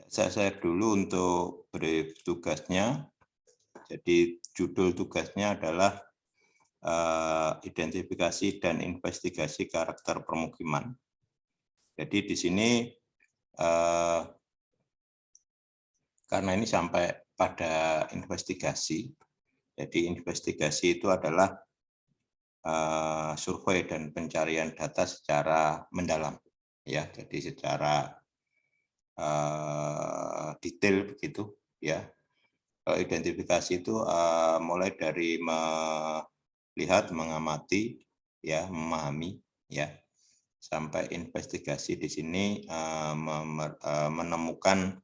Saya share dulu untuk brief tugasnya. Jadi judul tugasnya adalah identifikasi dan investigasi karakter permukiman. Jadi di sini karena ini sampai pada investigasi, jadi investigasi itu adalah survei dan pencarian data secara mendalam, ya. Jadi secara detail begitu, ya. Kalau identifikasi itu mulai dari melihat, mengamati, ya, memahami, ya, sampai investigasi di sini menemukan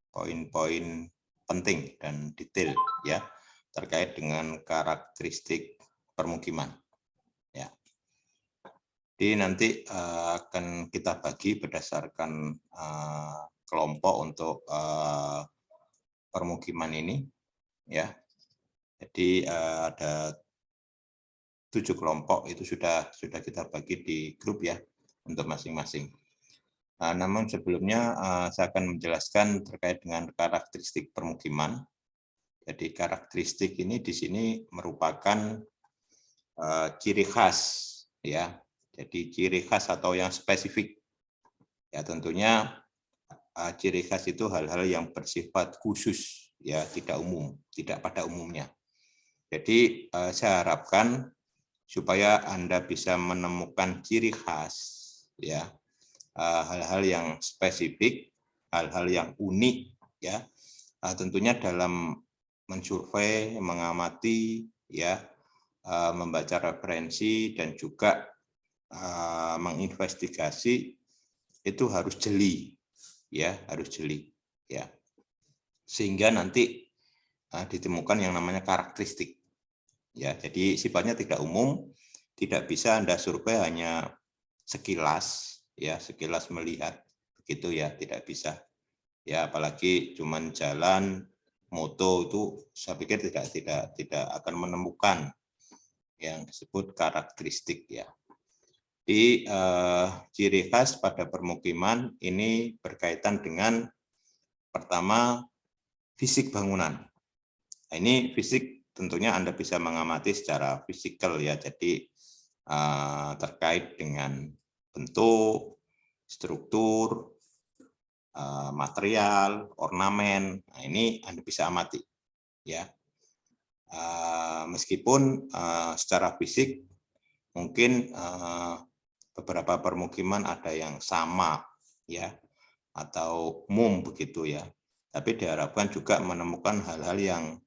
poin-poin penting dan detail, ya, terkait dengan karakteristik permukiman, ya. Jadi nanti akan kita bagi berdasarkan kelompok untuk permukiman ini, ya. Jadi ada 7 kelompok, itu sudah kita bagi di grup, ya, untuk masing-masing. Namun sebelumnya saya akan menjelaskan terkait dengan karakteristik permukiman. Jadi karakteristik ini di sini merupakan ciri khas, ya. Jadi ciri khas atau yang spesifik. Ya, tentunya ciri khas itu hal-hal yang bersifat khusus, ya, tidak umum, tidak pada umumnya. Jadi saya harapkan supaya Anda bisa menemukan ciri khas, ya, hal-hal yang spesifik, hal-hal yang unik, ya, tentunya dalam mensurvei, mengamati, ya, membaca referensi dan juga menginvestigasi itu harus jeli, ya, harus jeli, ya, sehingga nanti ditemukan yang namanya karakteristik, ya. Jadi sifatnya tidak umum, tidak bisa Anda survei hanya sekilas, ya, sekilas melihat begitu, ya, tidak bisa, ya, apalagi cuman jalan moto itu saya pikir tidak akan menemukan yang disebut karakteristik, ya. Di ciri khas pada permukiman ini berkaitan dengan pertama fisik bangunan. Nah, ini fisik tentunya Anda bisa mengamati secara fisikal, ya. Jadi terkait dengan bentuk, struktur, material, ornamen. Nah, ini Anda bisa amati, ya. Meskipun secara fisik mungkin beberapa permukiman ada yang sama, ya, atau umum begitu, ya. Tapi diharapkan juga menemukan hal-hal yang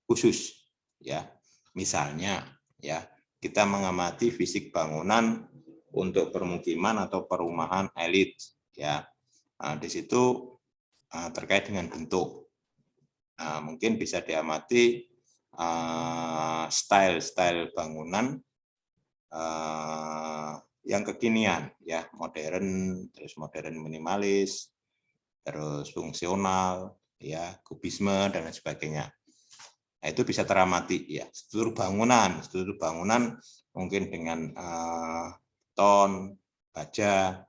khusus, ya. Misalnya, ya, kita mengamati fisik bangunan untuk permukiman atau perumahan elit, ya. Di situ terkait dengan bentuk. Mungkin bisa diamati style bangunan yang kekinian, ya, modern, terus modern minimalis, terus fungsional, ya, kubisme dan lain sebagainya. Nah, itu bisa teramati, ya. Struktur bangunan mungkin dengan beton, baja,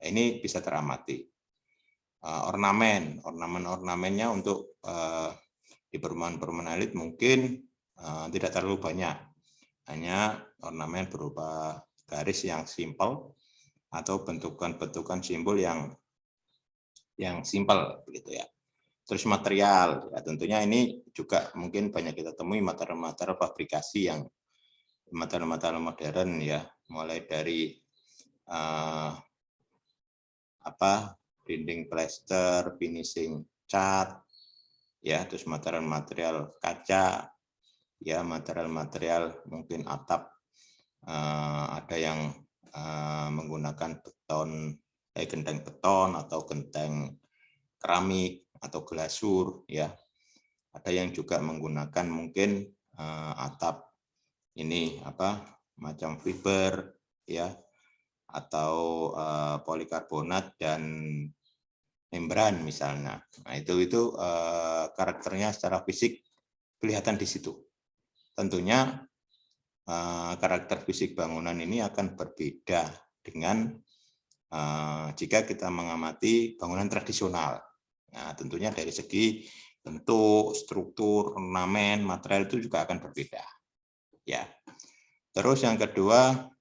ini bisa teramati. Ornamennya untuk di perumahan elit mungkin tidak terlalu banyak, hanya ornamen berupa garis yang simpel atau bentukan simbol yang simpel, begitu, ya. Terus material, ya, tentunya ini juga mungkin banyak kita temui material fabrikasi yang material modern, ya, mulai dari dinding plester, finishing cat, ya, terus material kaca, ya, material mungkin atap, ada yang menggunakan genteng beton atau genteng keramik atau glasur, ya. Ada yang juga menggunakan mungkin atap ini macam fiber, ya, atau polikarbonat dan membran misalnya. Nah, itu karakternya secara fisik kelihatan di situ. Tentunya karakter fisik bangunan ini akan berbeda dengan jika kita mengamati bangunan tradisional. Nah, tentunya dari segi bentuk, struktur, ornamen, material itu juga akan berbeda. Ya. Terus yang kedua,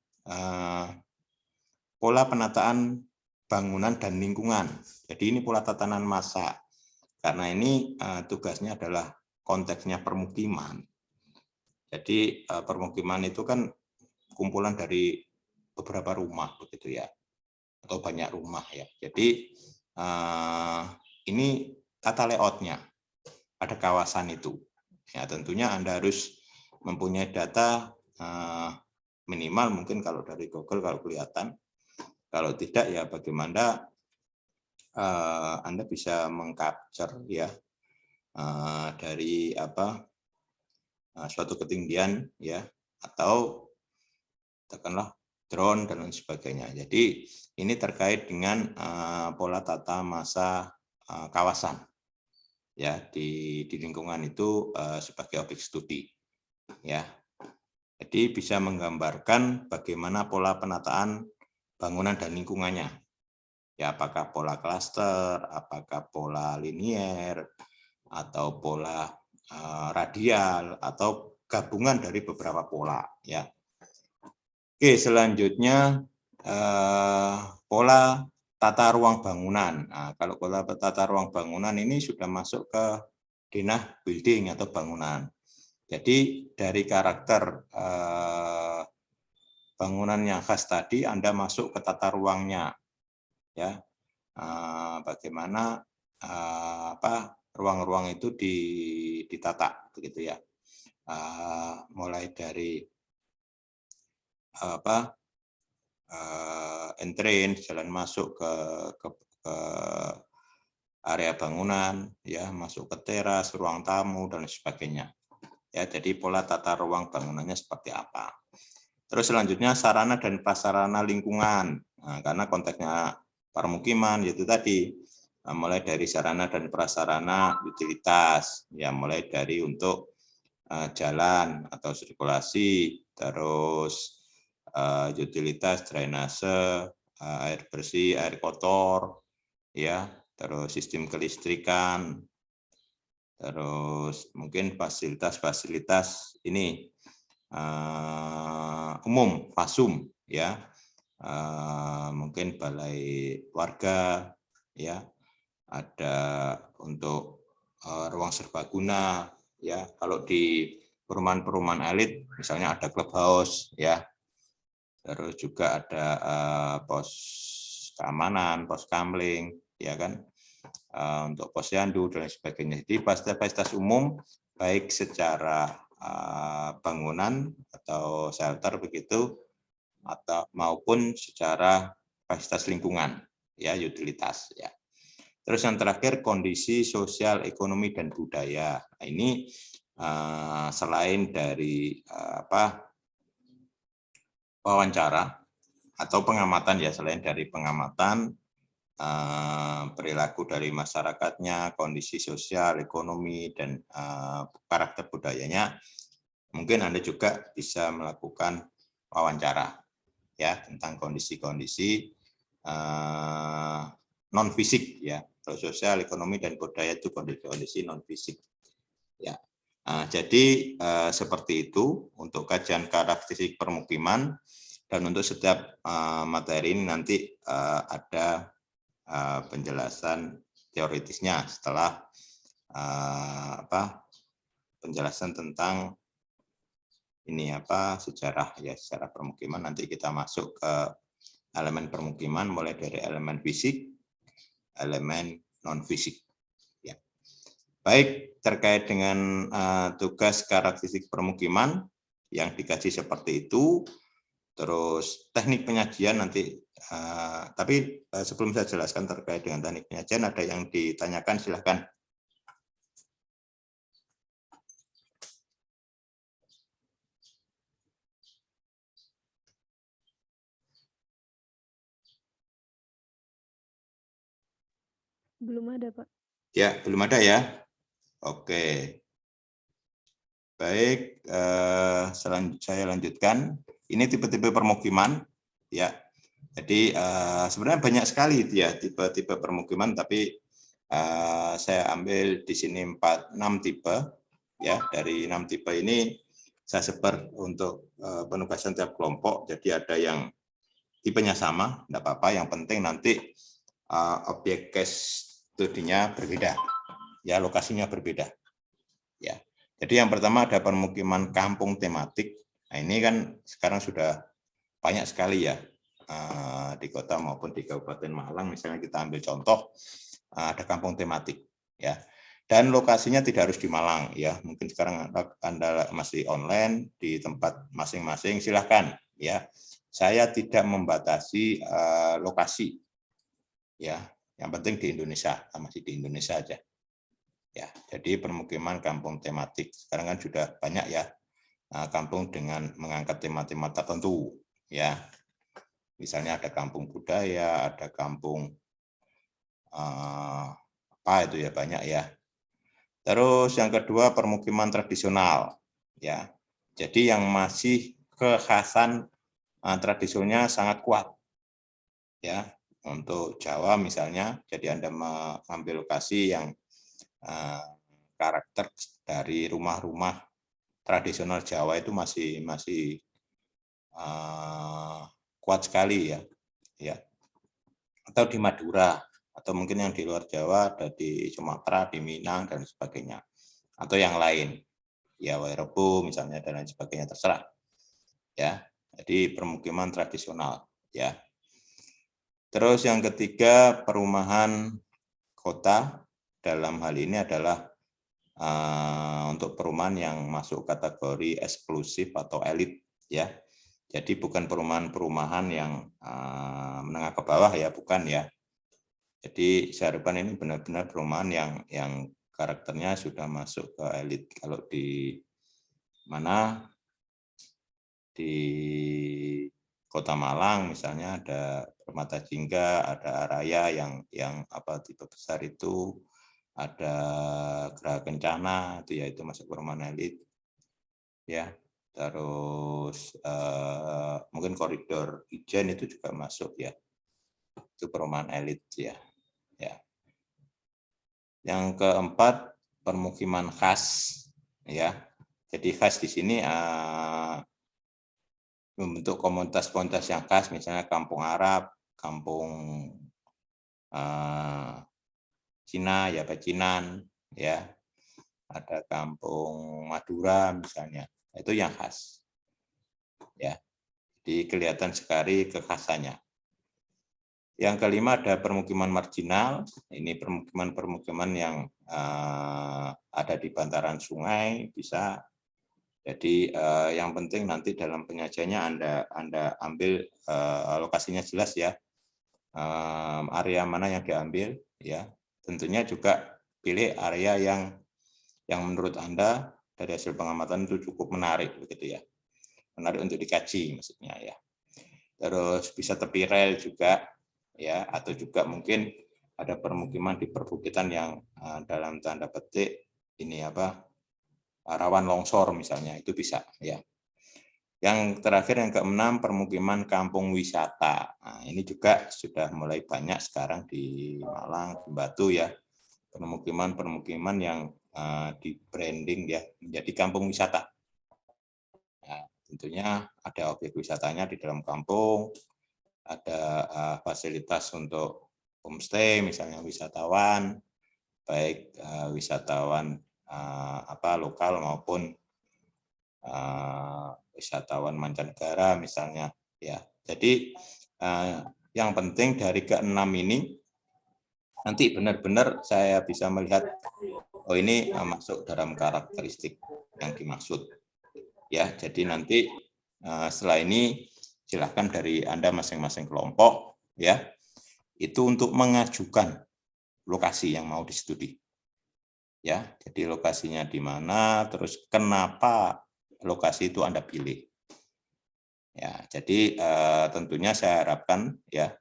pola penataan bangunan dan lingkungan. Jadi ini pola tatanan massa. Karena ini tugasnya adalah konteksnya permukiman. Jadi permukiman itu kan kumpulan dari beberapa rumah begitu ya, atau banyak rumah ya. Jadi ini tata layoutnya, ada kawasan itu. Ya tentunya Anda harus mempunyai data minimal mungkin kalau dari Google kalau kelihatan. Kalau tidak ya bagaimana Anda bisa mengcapture ya dari suatu ketinggian ya, atau katakanlah drone dan lain sebagainya. Jadi ini terkait dengan pola tata massa kawasan ya di lingkungan itu sebagai objek studi ya. Jadi bisa menggambarkan bagaimana pola penataan bangunan dan lingkungannya. Ya, apakah pola klaster, apakah pola linier, atau pola radial, atau gabungan dari beberapa pola. Ya. Oke, selanjutnya pola tata ruang bangunan. Nah, kalau pola tata ruang bangunan ini sudah masuk ke denah building atau bangunan. Jadi dari karakter bangunan yang khas tadi, Anda masuk ke tata ruangnya. Ya, bagaimana ruang-ruang itu ditata begitu ya, mulai dari entrance, jalan masuk ke area bangunan ya, masuk ke teras, ruang tamu dan sebagainya ya. Jadi pola tata ruang bangunannya seperti apa. Terus selanjutnya sarana dan prasarana lingkungan. Nah, karena konteksnya permukiman yaitu tadi mulai dari sarana dan prasarana utilitas ya, mulai dari untuk jalan atau sirkulasi, terus utilitas drainase, air bersih, air kotor ya, terus sistem kelistrikan, terus mungkin fasilitas-fasilitas ini umum, fasum ya, mungkin balai warga ya, ada untuk ruang serbaguna ya. Kalau di perumahan-perumahan elit misalnya ada clubhouse ya, terus juga ada pos keamanan, pos kamling ya kan, untuk posyandu dan sebagainya. Jadi fasilitas umum baik secara bangunan atau shelter begitu, atau maupun secara fasilitas lingkungan ya, utilitas ya. Terus yang terakhir kondisi sosial, ekonomi dan budaya. Nah, ini selain dari wawancara atau pengamatan ya, selain dari pengamatan perilaku dari masyarakatnya, kondisi sosial, ekonomi, dan karakter budayanya, mungkin Anda juga bisa melakukan wawancara ya tentang kondisi-kondisi non fisik ya. Kalau sosial, ekonomi, dan budaya itu kondisi-kondisi non fisik ya. Jadi seperti itu untuk kajian karakteristik permukiman, dan untuk setiap materi ini nanti ada penjelasan teoritisnya setelah penjelasan tentang ini sejarah ya, sejarah permukiman. Nanti kita masuk ke elemen permukiman mulai dari elemen fisik, elemen non fisik ya. Baik, terkait dengan tugas karakteristik permukiman yang dikaji seperti itu. Terus teknik penyajian nanti, tapi sebelum saya jelaskan terkait dengan teknik penyajian, ada yang ditanyakan silahkan. Belum ada, Pak. Ya, belum ada ya. Oke. Baik, saya lanjutkan. Ini tipe-tipe permukiman ya. Jadi sebenarnya banyak sekali ya tipe-tipe permukiman, tapi saya ambil di sini 6 tipe ya. Dari 6 tipe ini saya sebar untuk penugasan tiap kelompok. Jadi ada yang tipenya sama, tidak apa-apa. Yang penting nanti objek case studinya berbeda, ya, lokasinya berbeda. Ya. Jadi yang pertama ada permukiman kampung tematik. Nah ini kan sekarang sudah banyak sekali ya di kota maupun di Kabupaten Malang. Misalnya kita ambil contoh ada kampung tematik, ya. Dan lokasinya tidak harus di Malang, ya. Mungkin sekarang Anda masih online di tempat masing-masing, silahkan, ya. Saya tidak membatasi lokasi, ya. Yang penting di Indonesia, masih di Indonesia aja. Ya, jadi permukiman kampung tematik sekarang kan sudah banyak ya kampung dengan mengangkat tema-tema tertentu, ya. Misalnya ada kampung budaya, ada kampung apa itu ya, banyak ya. Terus yang kedua permukiman tradisional, ya. Jadi yang masih kekhasan tradisionalnya sangat kuat, ya. Untuk Jawa misalnya, jadi Anda mengambil lokasi yang karakter dari rumah-rumah tradisional Jawa itu masih kuat sekali ya. Atau di Madura, atau mungkin yang di luar Jawa ada di Sumatera, di Minang dan sebagainya, atau yang lain, ya Wairebo misalnya dan lain sebagainya, terserah, ya. Jadi permukiman tradisional, ya. Terus yang ketiga perumahan kota, dalam hal ini adalah untuk perumahan yang masuk kategori eksklusif atau elit, ya. Jadi bukan perumahan-perumahan yang menengah ke bawah ya, bukan ya. Jadi saya harapkan ini benar-benar perumahan yang karakternya sudah masuk ke elit. Kalau di mana di Kota Malang misalnya ada Permata Jingga, ada Araya yang apa tipe besar itu, ada Geraha Kencana itu ya, itu masuk perumahan elit, ya. Terus mungkin koridor Ijen itu juga masuk ya, itu perumahan elit ya. Ya. Yang keempat permukiman khas, ya. Jadi khas di sini membentuk komunitas-komunitas yang khas, misalnya kampung Arab, kampung Cina ya, pecinan ya, ada kampung Madura misalnya, itu yang khas ya. Jadi kelihatan sekali kekhasannya. Yang kelima ada permukiman marginal. Ini permukiman yang ada di bantaran sungai, bisa. Jadi yang penting nanti dalam penyajiannya Anda ambil lokasinya jelas ya, area mana yang diambil ya. Tentunya juga pilih area yang menurut Anda dari hasil pengamatan itu cukup menarik begitu ya, menarik untuk dikaji maksudnya ya. Terus bisa tepi rel juga ya, atau juga mungkin ada permukiman di perbukitan yang dalam tanda petik ini apa, rawan longsor misalnya, itu bisa ya. Yang terakhir yang keenam permukiman kampung wisata. Nah, ini juga sudah mulai banyak sekarang di Malang, di Batu ya, permukiman yang di branding ya menjadi kampung wisata. Nah, tentunya ada objek wisatanya di dalam kampung, ada fasilitas untuk homestay misalnya wisatawan, baik wisatawan lokal maupun wisatawan mancanegara misalnya ya. Jadi yang penting dari keenam ini nanti benar-benar saya bisa melihat oh ini masuk dalam karakteristik yang dimaksud ya. Jadi nanti setelah ini silahkan dari Anda masing-masing kelompok ya itu untuk mengajukan lokasi yang mau distudi ya. Jadi lokasinya di mana, terus kenapa lokasi itu Anda pilih. Ya, jadi tentunya saya harapkan ya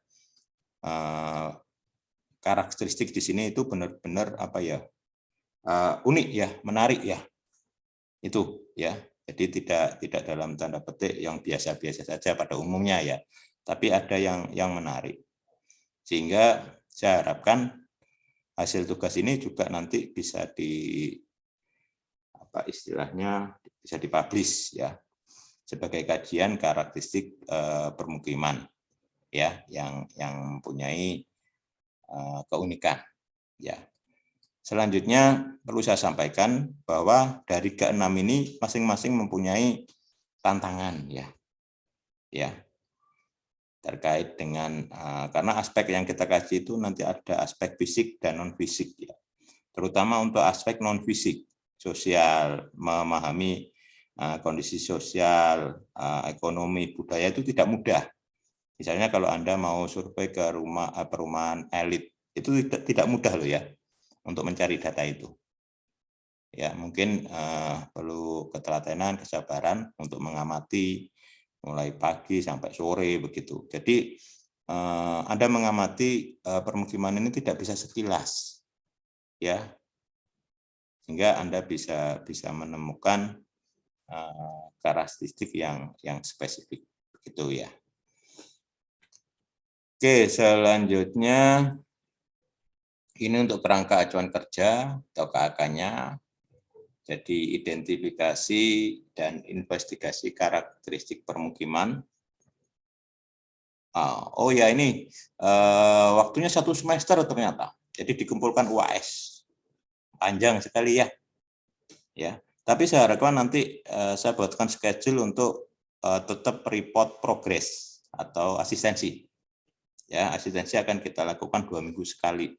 karakteristik di sini itu benar-benar apa ya, unik ya, menarik ya. Itu ya. Jadi tidak dalam tanda petik yang biasa-biasa saja pada umumnya ya. tapi ada yang menarik. Sehingga saya harapkan hasil tugas ini juga nanti bisa istilahnya bisa dipublish ya sebagai kajian karakteristik permukiman ya yang mempunyai keunikan ya. Selanjutnya perlu saya sampaikan bahwa dari ke-6 ini masing-masing mempunyai tantangan ya terkait dengan karena aspek yang kita kaji itu nanti ada aspek fisik dan non fisik ya. Terutama untuk aspek non fisik, sosial, memahami kondisi sosial, ekonomi, budaya itu tidak mudah. Misalnya kalau Anda mau survei ke perumahan elit, itu tidak mudah loh ya untuk mencari data itu. Ya, mungkin perlu ketelatenan, kesabaran untuk mengamati mulai pagi sampai sore begitu. Jadi Anda mengamati permukiman ini tidak bisa sekilas. Ya. Sehingga Anda bisa menemukan karakteristik yang spesifik begitu ya. Oke, selanjutnya ini untuk kerangka acuan kerja atau KAK-nya. Jadi identifikasi dan investigasi karakteristik permukiman. Oh ya ini waktunya 1 semester ternyata. Jadi dikumpulkan UAS. Panjang sekali ya. Ya. Tapi saya harapkan nanti saya buatkan schedule untuk tetap report progress atau asistensi. Ya, asistensi akan kita lakukan 2 minggu sekali.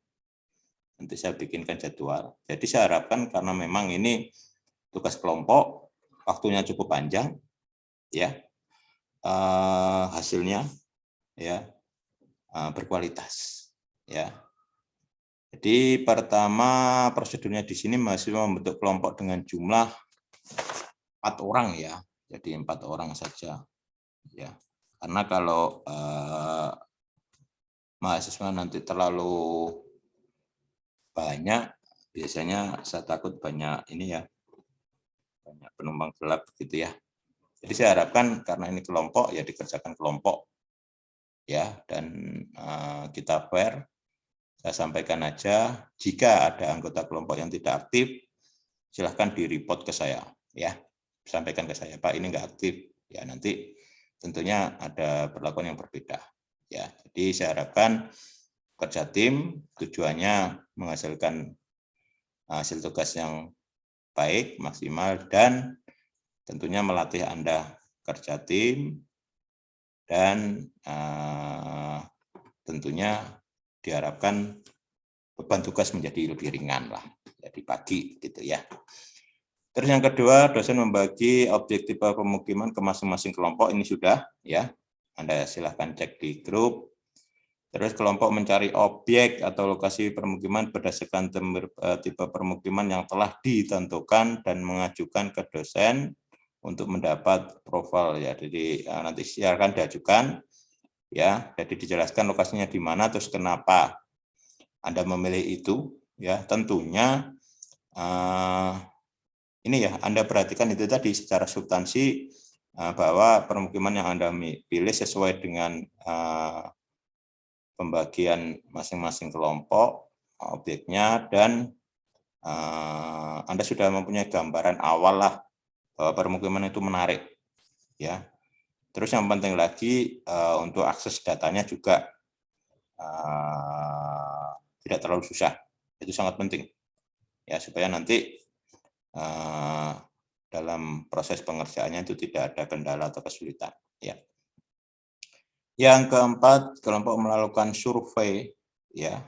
Nanti saya bikinkan jadwal. Jadi saya harapkan karena memang ini tugas kelompok, waktunya cukup panjang, ya, hasilnya ya berkualitas. Ya. Jadi pertama prosedurnya di sini mahasiswa membentuk kelompok dengan jumlah 4 orang ya. Jadi 4 orang saja. Ya. Karena kalau mahasiswa nanti terlalu banyak, biasanya saya takut banyak ini ya, banyak penumpang gelap gitu ya. Jadi saya harapkan karena ini kelompok ya dikerjakan kelompok ya, dan kita fair. Saya sampaikan aja jika ada anggota kelompok yang tidak aktif, silahkan di-report ke saya ya, sampaikan ke saya Pak ini nggak aktif ya, nanti tentunya ada perlakuan yang berbeda ya. Jadi saya harapkan kerja tim tujuannya menghasilkan hasil tugas yang baik, maksimal, dan tentunya melatih Anda kerja tim, dan tentunya diharapkan beban tugas menjadi lebih ringan lah, jadi pagi gitu ya. Terus yang kedua, dosen membagi objektif pemukiman ke masing-masing kelompok, ini sudah ya, Anda silahkan cek di grup. Terus kelompok mencari objek atau lokasi permukiman berdasarkan tipe permukiman yang telah ditentukan dan mengajukan ke dosen untuk mendapat profil ya. Jadi nanti silakan diajukan ya. Jadi dijelaskan lokasinya di mana, terus kenapa Anda memilih itu ya. Tentunya ini ya Anda perhatikan itu tadi secara substansi bahwa permukiman yang Anda pilih sesuai dengan pembagian masing-masing kelompok objeknya, dan Anda sudah mempunyai gambaran awal lah bahwa permukiman itu menarik ya. Terus yang penting lagi untuk akses datanya juga tidak terlalu susah, itu sangat penting ya, supaya nanti dalam proses pengerjaannya itu tidak ada kendala atau kesulitan ya. Yang keempat, kelompok melakukan survei ya.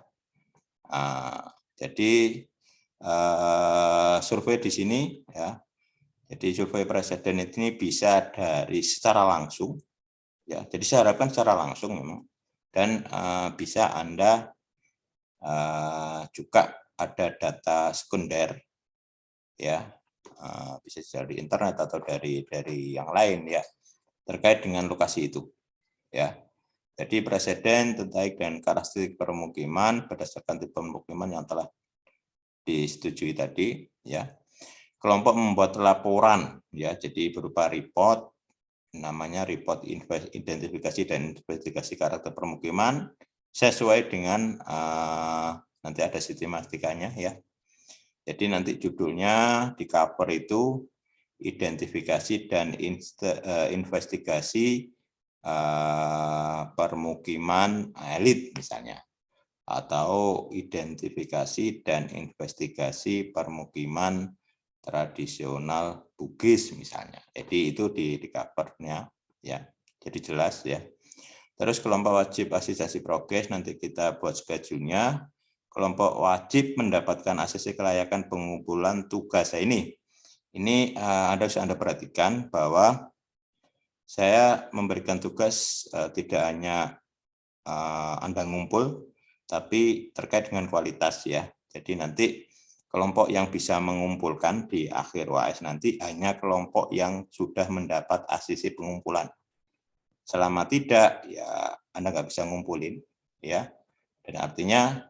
Jadi survei di sini ya. Jadi survei presiden ini bisa dari secara langsung ya. Jadi saya harapkan secara langsung memang, dan bisa Anda juga ada data sekunder ya. Bisa dari internet atau dari yang lain ya, terkait dengan lokasi itu ya. Jadi presiden terkait dengan karakteristik permukiman berdasarkan tipe permukiman yang telah disetujui tadi ya. Kelompok membuat laporan ya, jadi berupa report namanya report identifikasi dan investigasi karakter permukiman sesuai dengan nanti ada sistematikanya ya. Jadi nanti judulnya di cover itu identifikasi dan investigasi permukiman elit misalnya, atau identifikasi dan investigasi permukiman tradisional Bugis misalnya. Jadi itu di covernya ya. Jadi jelas ya. Terus kelompok wajib asistensi progres nanti kita buat schedule-nya. Kelompok wajib mendapatkan ACC kelayakan pengumpulan tugas. Ini harus Anda perhatikan bahwa saya memberikan tugas tidak hanya Anda ngumpul, tapi terkait dengan kualitas ya. Jadi nanti kelompok yang bisa mengumpulkan di akhir UAS nanti hanya kelompok yang sudah mendapat ACC pengumpulan. Selama tidak, ya Anda nggak bisa ngumpulin, ya. Dan artinya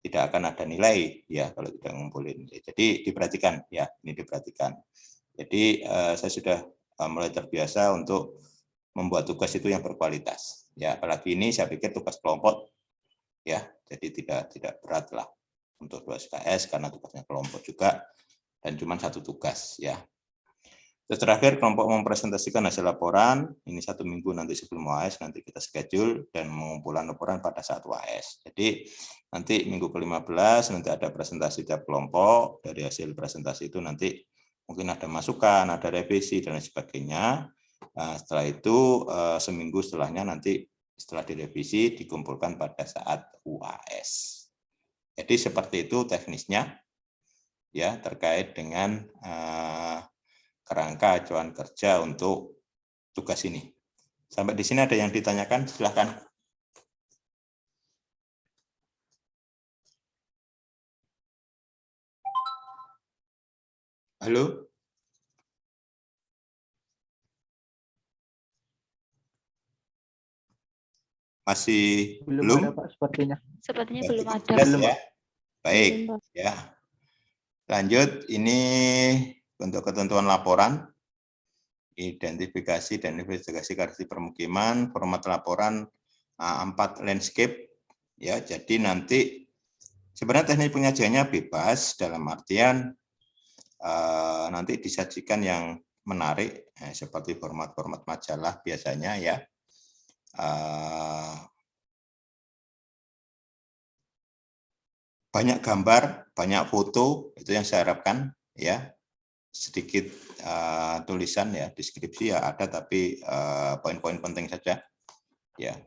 tidak akan ada nilai, ya kalau tidak ngumpulin. Jadi diperhatikan, ya ini diperhatikan. Jadi saya sudah mulai terbiasa untuk membuat tugas itu yang berkualitas. Ya, apalagi ini saya pikir tugas kelompok, ya, jadi tidak berat lah untuk 2 SKS karena tugasnya kelompok juga dan cuma 1 tugas, ya. Terus terakhir kelompok mempresentasikan hasil laporan, ini 1 minggu nanti sebelum UAS, nanti kita schedule dan pengumpulan laporan pada saat UAS. Jadi nanti minggu ke-15 nanti ada presentasi tiap kelompok, dari hasil presentasi itu nanti mungkin ada masukan, ada revisi dan lain sebagainya. Nah, setelah itu seminggu setelahnya nanti setelah direvisi dikumpulkan pada saat UAS. Jadi seperti itu teknisnya ya terkait dengan kerangka acuan kerja untuk tugas ini. Sampai di sini ada yang ditanyakan, silakan. Halo? Masih belum? Ada, Pak, sepertinya. Sepertinya belum ada. Belum ya. Baik, Belum, Pak. ya. Lanjut, ini untuk ketentuan laporan, identifikasi dan investigasi karakter permukiman, format laporan 4 landscape, ya. Jadi nanti sebenarnya teknik penyajiannya bebas dalam artian nanti disajikan yang menarik seperti format-format majalah biasanya ya. Banyak gambar, banyak foto, itu yang saya harapkan ya. Sedikit tulisan ya, deskripsi ya ada, tapi poin-poin penting saja ya.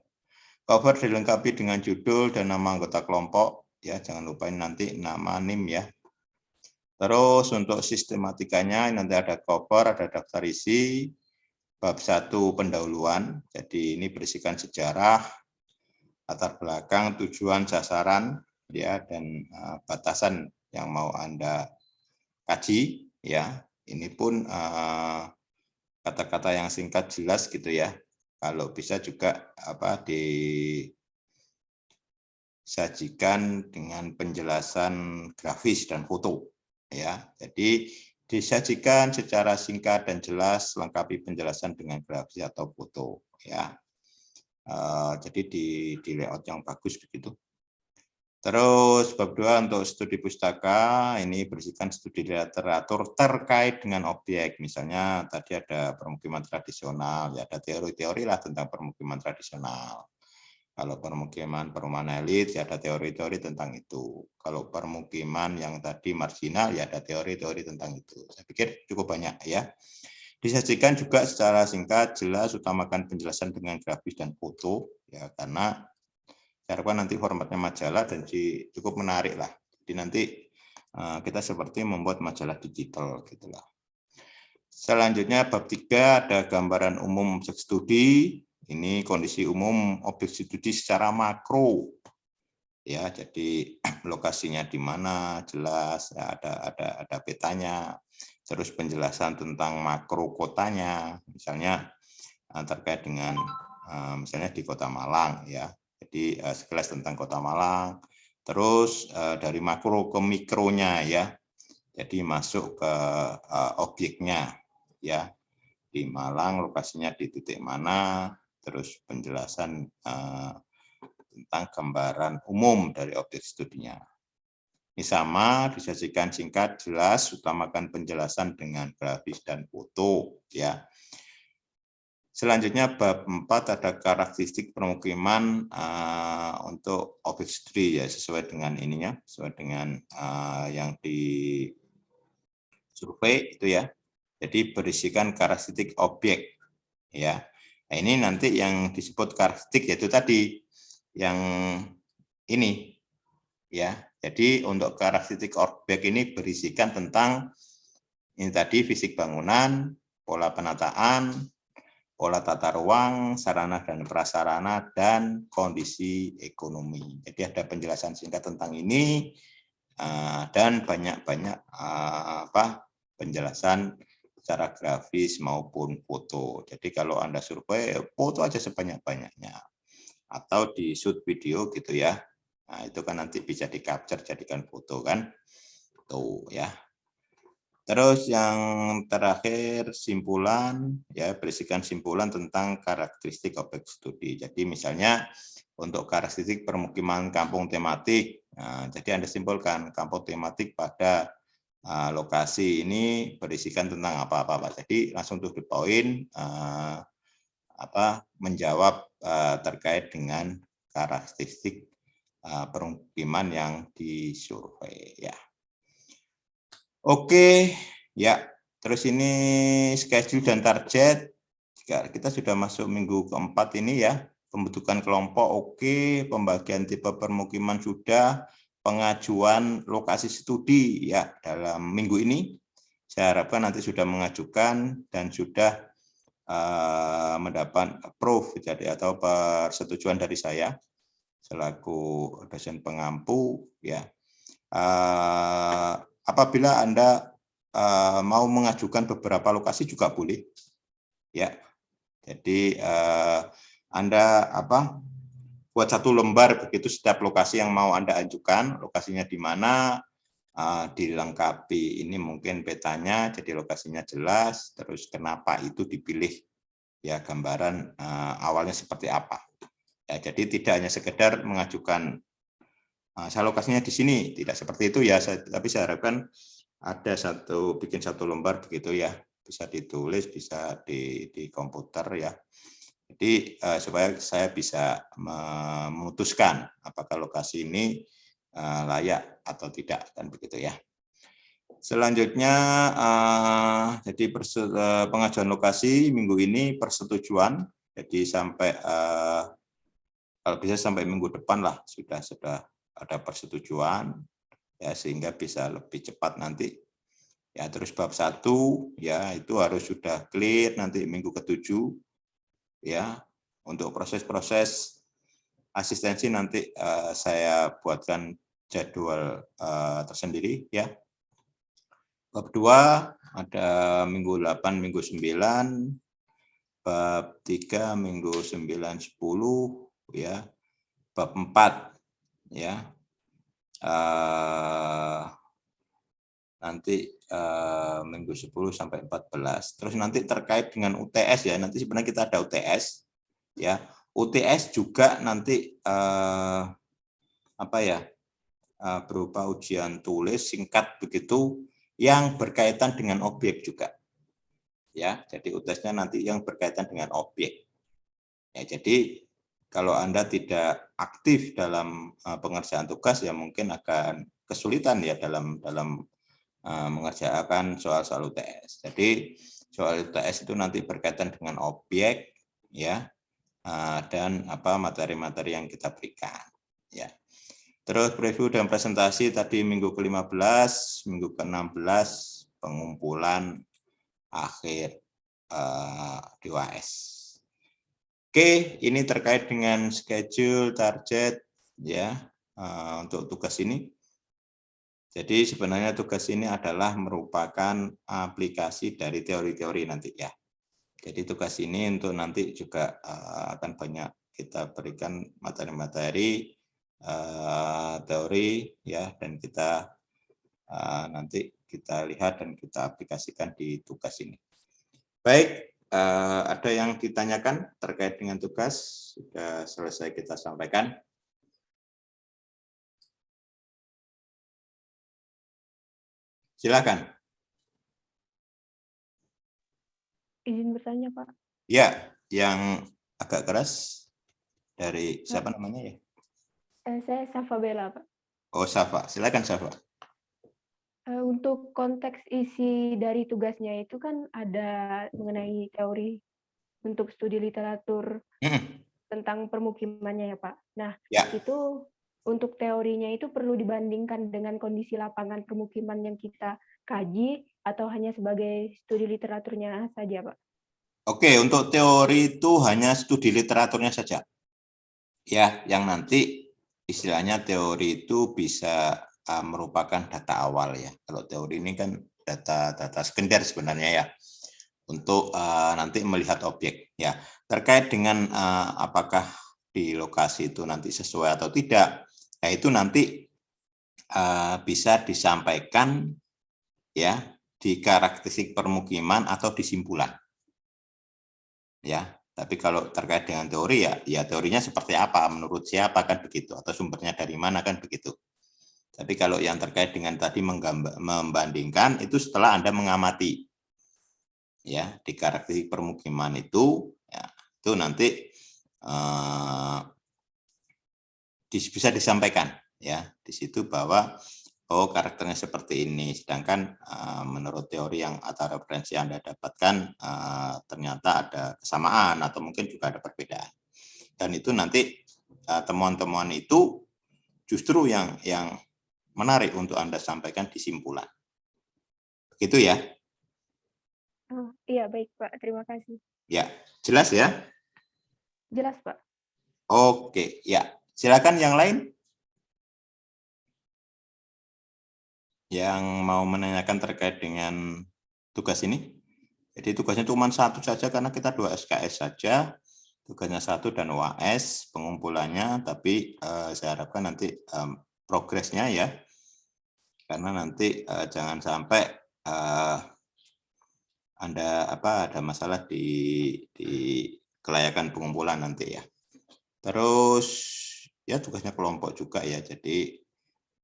Cover dilengkapi dengan judul dan nama anggota kelompok ya, jangan lupain nanti nama NIM ya. Terus untuk sistematikanya nanti ada cover, ada daftar isi, bab 1 pendahuluan, jadi ini berisikan sejarah, latar belakang, tujuan, sasaran, ya, dan batasan yang mau Anda kaji, ya. Ini pun kata-kata yang singkat jelas gitu ya. Kalau bisa juga disajikan dengan penjelasan grafis dan foto, ya. Jadi disajikan secara singkat dan jelas, lengkapi penjelasan dengan grafis atau foto, ya. Jadi di layout yang bagus begitu. Terus bab 2 untuk studi pustaka, ini berisikan studi literatur terkait dengan objek. Misalnya tadi ada permukiman tradisional, ya ada teori-teori lah tentang permukiman tradisional. Kalau permukiman perumahan elit, ya ada teori-teori tentang itu. Kalau permukiman yang tadi marginal, ya ada teori-teori tentang itu. Saya pikir cukup banyak ya. Disajikan juga secara singkat, jelas, utamakan penjelasan dengan grafis dan foto, ya karena saya harapkan nanti formatnya majalah dan cukup menarik lah. Jadi nanti kita seperti membuat majalah digital gitulah. Selanjutnya bab 3 ada gambaran umum objek studi. Ini kondisi umum objek studi secara makro. Ya, jadi lokasinya di mana jelas, ya, ada petanya. Terus penjelasan tentang makro kotanya, misalnya terkait dengan misalnya di Kota Malang ya. Jadi sekilas tentang Kota Malang, terus dari makro ke mikronya ya, jadi masuk ke objeknya ya. di Malang, lokasinya di titik mana, terus penjelasan tentang gambaran umum dari objek studinya. Ini sama, disajikan singkat, jelas, utamakan penjelasan dengan grafis dan foto. Ya. Selanjutnya bab 4 ada karakteristik permukiman untuk objek studi, ya, sesuai dengan ininya, sesuai dengan yang di survei itu ya. Jadi berisikan karakteristik objek, ya. Nah, ini nanti yang disebut karakteristik yaitu tadi yang ini, ya. Jadi untuk karakteristik objek ini berisikan tentang ini tadi fisik bangunan, pola penataan, pola tata ruang, sarana dan prasarana, dan kondisi ekonomi. Jadi ada penjelasan singkat tentang ini dan banyak-banyak penjelasan secara grafis maupun foto. Jadi kalau Anda survei, foto aja sebanyak-banyaknya. Atau di shoot video gitu ya. Nah, itu kan nanti bisa di-capture jadikan foto kan. Tuh ya. Terus yang terakhir simpulan, ya, berisikan simpulan tentang karakteristik objek studi. Jadi misalnya untuk karakteristik permukiman kampung tematik, nah, jadi Anda simpulkan kampung tematik pada lokasi ini berisikan tentang apa-apa. Jadi langsung to the point, menjawab terkait dengan karakteristik permukiman yang disurvei. Ya. Oke, ya. Terus ini schedule dan target. Kita sudah masuk minggu keempat ini ya. Pembentukan kelompok oke, pembagian tipe permukiman sudah, pengajuan lokasi studi ya dalam minggu ini. Saya harapkan nanti sudah mengajukan dan sudah mendapat approve jadi atau persetujuan dari saya selaku dosen pengampu ya. Apabila Anda mau mengajukan beberapa lokasi juga boleh ya. Jadi Anda buat satu lembar begitu setiap lokasi yang mau Anda ajukan, lokasinya di mana, dilengkapi ini mungkin petanya, jadi lokasinya jelas, terus kenapa itu dipilih, ya gambaran awalnya seperti apa. Ya, jadi tidak hanya sekedar mengajukan saya lokasinya di sini, tidak seperti itu ya, tapi saya harapkan ada bikin satu lembar begitu ya, bisa ditulis, bisa di komputer ya. Jadi supaya saya bisa memutuskan apakah lokasi ini layak atau tidak, kan begitu ya. Selanjutnya, jadi pengajuan lokasi minggu ini persetujuan, jadi sampai kalau bisa sampai minggu depan lah sudah ada persetujuan, ya sehingga bisa lebih cepat nanti. Ya terus bab 1 ya itu harus sudah clear nanti minggu ke-7 ya. Untuk proses-proses asistensi nanti saya buatkan jadwal tersendiri ya. Bab 2 ada minggu 8, minggu 9, bab 3 minggu 9, 10 ya. Bab 4 ya. Nanti minggu 10 sampai 14. Terus nanti terkait dengan UTS ya, nanti sebenarnya kita ada UTS ya. UTS juga nanti berupa ujian tulis singkat begitu yang berkaitan dengan objek juga. Ya, jadi UTS-nya nanti yang berkaitan dengan objek. Ya, jadi kalau Anda tidak aktif dalam pengerjaan tugas ya mungkin akan kesulitan ya dalam mengerjakan soal-soal UTS. Jadi soal UTS itu nanti berkaitan dengan objek ya dan materi-materi yang kita berikan ya. Terus preview dan presentasi tadi minggu ke-15, minggu ke-16 pengumpulan akhir di UAS. Oke, ini terkait dengan schedule, target ya untuk tugas ini. Jadi sebenarnya tugas ini adalah merupakan aplikasi dari teori-teori nanti ya. Jadi tugas ini untuk nanti juga akan banyak kita berikan materi-materi teori ya, dan kita nanti kita lihat dan kita aplikasikan di tugas ini. Baik, Ada yang ditanyakan terkait dengan tugas? Sudah selesai kita sampaikan. Silakan. Izin bertanya, Pak. Ya, yang agak keras dari siapa namanya ya? Saya Safa Bella, Pak. Oh, Safa. Silakan Safa. Untuk konteks isi dari tugasnya itu kan ada mengenai teori untuk studi literatur tentang permukimannya ya, Pak. Nah, Ya. itu untuk teorinya itu perlu dibandingkan dengan kondisi lapangan permukiman yang kita kaji atau hanya sebagai studi literaturnya saja, Pak? Oke, untuk teori itu hanya studi literaturnya saja. Ya, yang nanti istilahnya teori itu bisa merupakan data awal ya. Kalau teori ini kan data sekunder sebenarnya ya, untuk nanti melihat objek ya. Terkait dengan apakah di lokasi itu nanti sesuai atau tidak, ya itu nanti bisa disampaikan ya di karakteristik permukiman atau di simpulan. Ya, tapi kalau terkait dengan teori ya teorinya seperti apa, menurut siapa kan begitu, atau sumbernya dari mana kan begitu. Tapi kalau yang terkait dengan tadi membandingkan itu setelah Anda mengamati ya di karakteristik permukiman itu ya, itu nanti bisa disampaikan ya di situ bahwa oh karakternya seperti ini, sedangkan menurut teori yang atau referensi Anda dapatkan ternyata ada kesamaan atau mungkin juga ada perbedaan. Dan itu nanti temuan-temuan itu justru yang menarik untuk Anda sampaikan di simpulan. Begitu ya? Oh, iya, baik, Pak. Terima kasih. Ya, jelas ya? Jelas, Pak. Oke, ya. Silakan yang lain. Yang mau menanyakan terkait dengan tugas ini. Jadi tugasnya cuma satu saja karena kita 2 SKS saja. Tugasnya 1 dan UAS pengumpulannya, tapi saya harapkan nanti progresnya ya. Karena nanti jangan sampai ada masalah di kelayakan pengumpulan nanti ya. Terus ya tugasnya kelompok juga ya. Jadi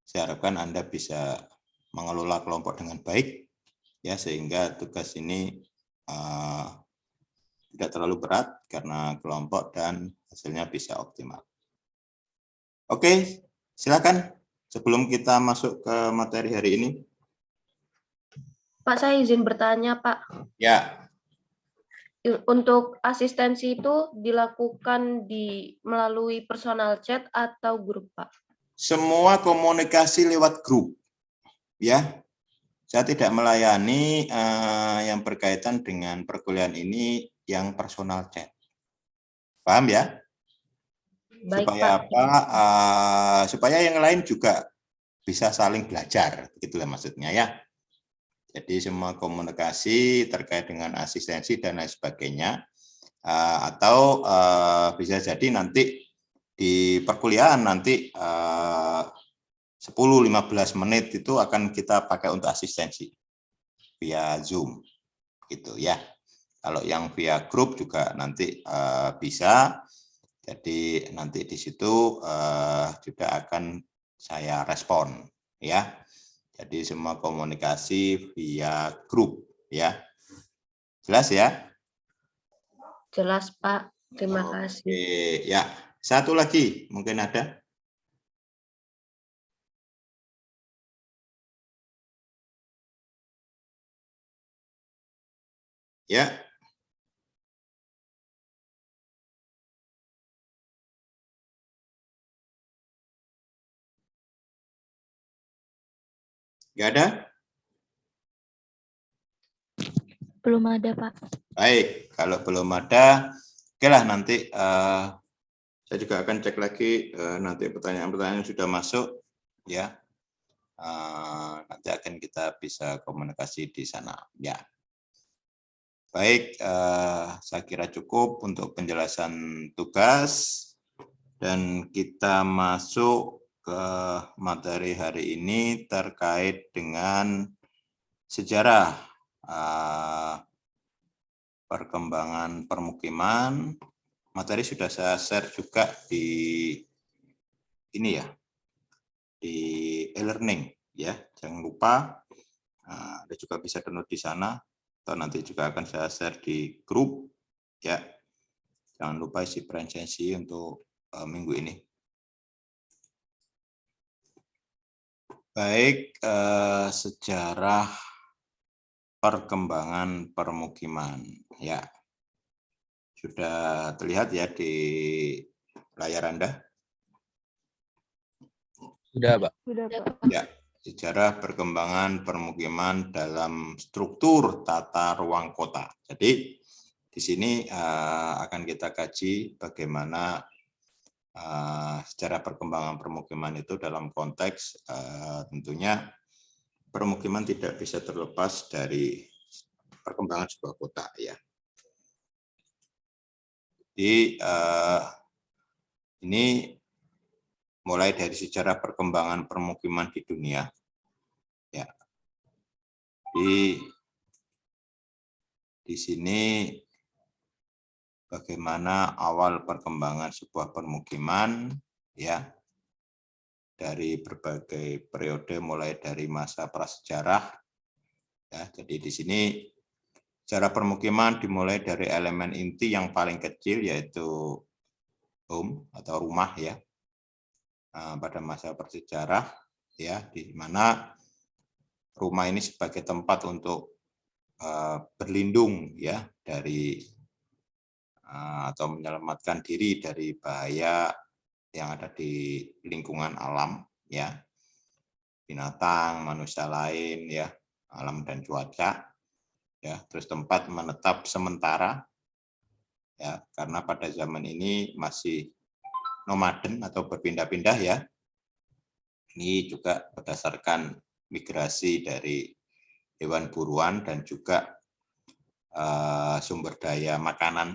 saya harapkan Anda bisa mengelola kelompok dengan baik ya sehingga tugas ini tidak terlalu berat karena kelompok dan hasilnya bisa optimal. Oke, silakan sebelum kita masuk ke materi hari ini. Pak, saya izin bertanya, Pak. Ya. Untuk asistensi itu dilakukan melalui personal chat atau grup, Pak? Semua komunikasi lewat grup. Ya. Saya tidak melayani yang berkaitan dengan perkuliahan ini yang personal chat. Paham ya? Baik, supaya Pak. apa? Supaya yang lain juga bisa saling belajar, begitulah maksudnya ya. Jadi semua komunikasi terkait dengan asistensi dan lain sebagainya, atau bisa jadi nanti di perkuliahan nanti 10-15 menit itu akan kita pakai untuk asistensi via Zoom, gitu ya. Kalau yang via grup juga nanti bisa. Jadi nanti di situ juga akan saya respon ya. Jadi semua komunikasi via grup ya. Jelas ya? Jelas, Pak. Terima kasih. Oke, ya. Satu lagi mungkin ada. Ya. Nggak ada? Belum ada, Pak. Baik, kalau belum ada, oke lah nanti saya juga akan cek lagi nanti pertanyaan-pertanyaan yang sudah masuk ya. Nanti akan kita bisa komunikasi di sana ya. Baik, saya kira cukup untuk penjelasan tugas dan kita masuk ke materi hari ini terkait dengan sejarah perkembangan permukiman. Materi sudah saya share juga di ini ya, di e-learning ya. Jangan lupa Anda juga bisa download di sana atau nanti juga akan saya share di grup ya. Jangan lupa isi presensi untuk minggu ini. Baik, sejarah perkembangan permukiman ya. Sudah terlihat ya di layar Anda? Sudah, Pak. Sudah, Pak. Ya, sejarah perkembangan permukiman dalam struktur tata ruang kota. Jadi di sini akan kita kaji bagaimana sejarah perkembangan permukiman itu dalam konteks tentunya permukiman tidak bisa terlepas dari perkembangan sebuah kota ya. Jadi ini mulai dari sejarah perkembangan permukiman di dunia ya. Di sini bagaimana awal perkembangan sebuah permukiman ya, dari berbagai periode mulai dari masa prasejarah ya. Jadi di sini sejarah permukiman dimulai dari elemen inti yang paling kecil yaitu home atau rumah ya. Pada masa prasejarah ya, di mana rumah ini sebagai tempat untuk berlindung ya dari atau menyelamatkan diri dari bahaya yang ada di lingkungan alam ya, binatang, manusia lain ya, alam dan cuaca ya. Terus tempat menetap sementara ya, karena pada zaman ini masih nomaden atau berpindah-pindah ya. Ini juga berdasarkan migrasi dari hewan buruan dan juga sumber daya makanan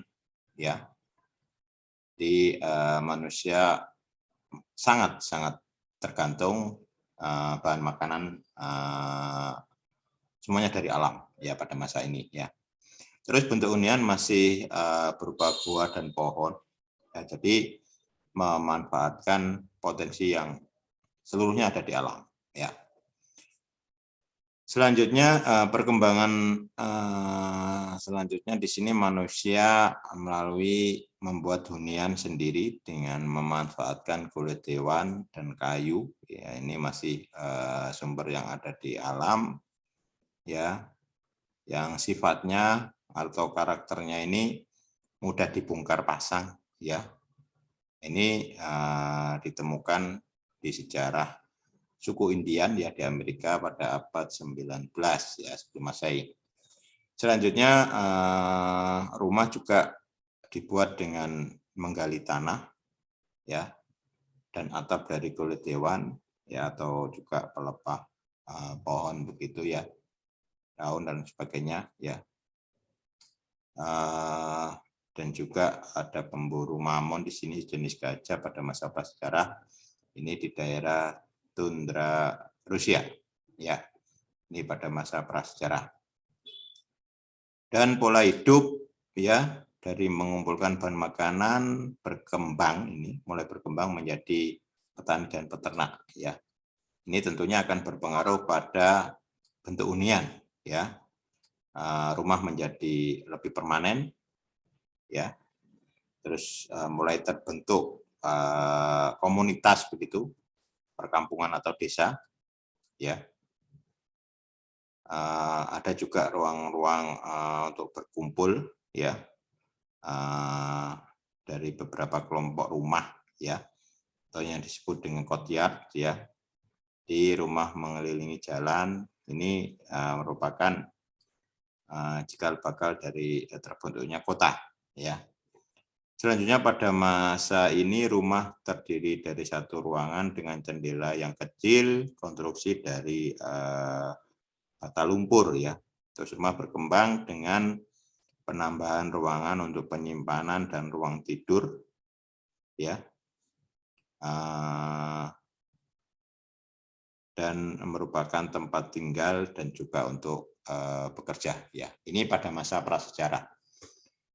ya. Di manusia sangat tergantung bahan makanan semuanya dari alam ya pada masa ini ya. Terus bentuk hunian masih berupa gua dan pohon ya, jadi memanfaatkan potensi yang seluruhnya ada di alam ya. Selanjutnya perkembangan selanjutnya di sini manusia melalui membuat hunian sendiri dengan memanfaatkan kulit hewan dan kayu ya. Ini masih sumber yang ada di alam ya, yang sifatnya atau karakternya ini mudah dibongkar pasang ya. Ini ditemukan di sejarah suku Indian ya di Amerika pada abad 19 ya sebelum Masehi. Selanjutnya rumah juga dibuat dengan menggali tanah ya, dan atap dari kulit hewan ya, atau juga pelepah pohon begitu ya, daun dan sebagainya ya. Dan juga ada pemburu mamon di sini jenis gajah pada masa prasejarah. Ini di daerah tundra Rusia ya. Ini pada masa prasejarah. Dan pola hidup ya, dari mengumpulkan bahan makanan berkembang, ini mulai berkembang menjadi petani dan peternak ya. Ini tentunya akan berpengaruh pada bentuk hunian ya. Rumah menjadi lebih permanen ya. Terus mulai terbentuk komunitas begitu, perkampungan atau desa ya. Ada juga ruang-ruang untuk berkumpul ya, dari beberapa kelompok rumah ya, atau yang disebut dengan courtyard ya. Di rumah mengelilingi jalan ini merupakan cikal bakal dari terbentuknya kota ya. Selanjutnya pada masa ini rumah terdiri dari satu ruangan dengan jendela yang kecil, konstruksi dari bata lumpur ya. Terus rumah berkembang dengan penambahan ruangan untuk penyimpanan dan ruang tidur ya. Dan merupakan tempat tinggal dan juga untuk bekerja ya. Ini pada masa prasejarah.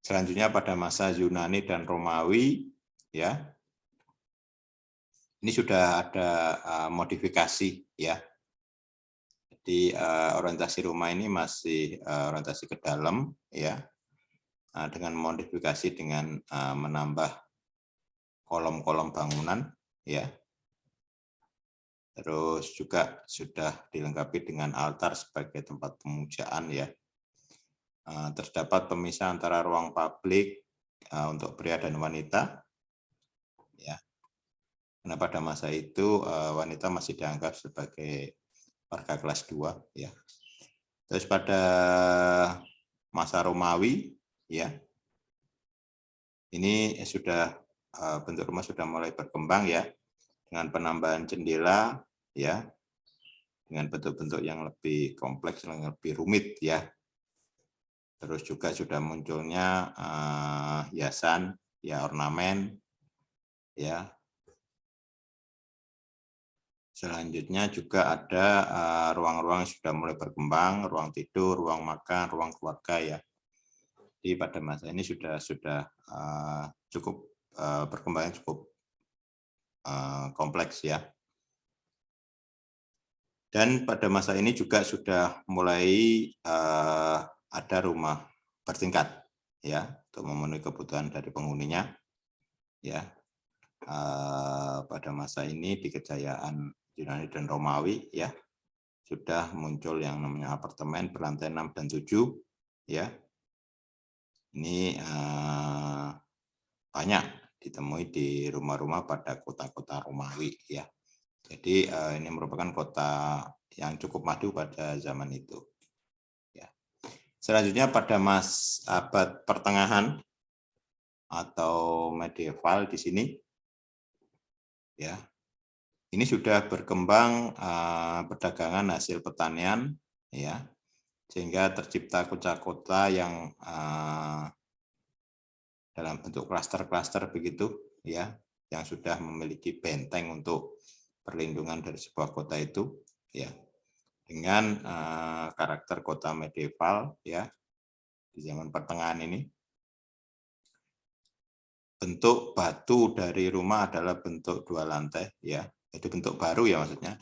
Selanjutnya pada masa Yunani dan Romawi, ya, ini sudah ada modifikasi, ya. Jadi orientasi rumah ini masih orientasi ke dalam, ya, dengan modifikasi dengan menambah kolom-kolom bangunan, ya. Terus juga sudah dilengkapi dengan altar sebagai tempat pemujaan, ya. Terdapat pemisah antara ruang publik untuk pria dan wanita, ya. Karena pada masa itu wanita masih dianggap sebagai warga kelas 2, ya. Terus pada masa Romawi, ya, ini sudah bentuk rumah sudah mulai berkembang, ya, dengan penambahan jendela, ya, dengan bentuk-bentuk yang lebih kompleks, yang lebih rumit, ya. Terus juga sudah munculnya hiasan, ya, ornamen, ya. Selanjutnya juga ada ruang-ruang yang sudah mulai berkembang, ruang tidur, ruang makan, ruang keluarga, ya. Jadi pada masa ini sudah cukup perkembangan cukup kompleks, ya. Dan pada masa ini juga sudah mulai ada rumah bertingkat, ya, untuk memenuhi kebutuhan dari penghuninya, ya. Pada masa ini di kejayaan Yunani dan Romawi, ya, sudah muncul yang namanya apartemen berlantai 6 dan 7, ya. Ini banyak ditemui di rumah-rumah pada kota-kota Romawi, ya. Jadi ini merupakan kota yang cukup maju pada zaman itu, ya. Selanjutnya pada abad pertengahan atau medieval di sini, ya, ini sudah berkembang perdagangan hasil pertanian, ya, sehingga tercipta kota-kota yang dalam bentuk klaster-klaster begitu, ya, yang sudah memiliki benteng untuk perlindungan dari sebuah kota itu, ya, dengan karakter kota medieval, ya, di zaman pertengahan ini. Bentuk batu dari rumah adalah bentuk 2 lantai, ya, itu bentuk baru, ya, maksudnya.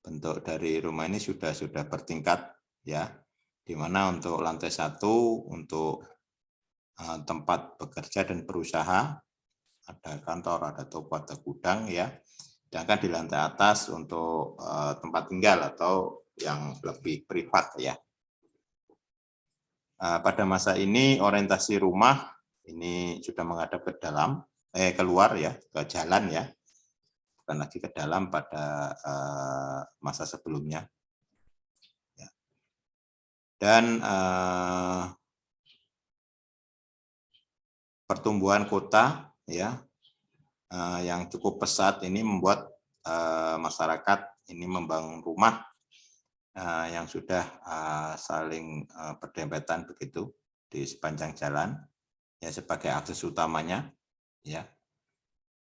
Bentuk dari rumah ini sudah bertingkat, ya, di mana untuk lantai 1 untuk tempat bekerja dan berusaha, ada kantor, ada toko, ada gudang, ya. Sedangkan di lantai atas untuk tempat tinggal atau yang lebih privat, ya. Pada masa ini orientasi rumah ini sudah menghadap ke dalam, keluar, ya, ke jalan, ya, bukan lagi ke dalam pada masa sebelumnya, ya. Dan pertumbuhan kota, ya, yang cukup pesat ini membuat masyarakat ini membangun rumah yang sudah saling berdempetan begitu di sepanjang jalan, ya, sebagai akses utamanya, ya.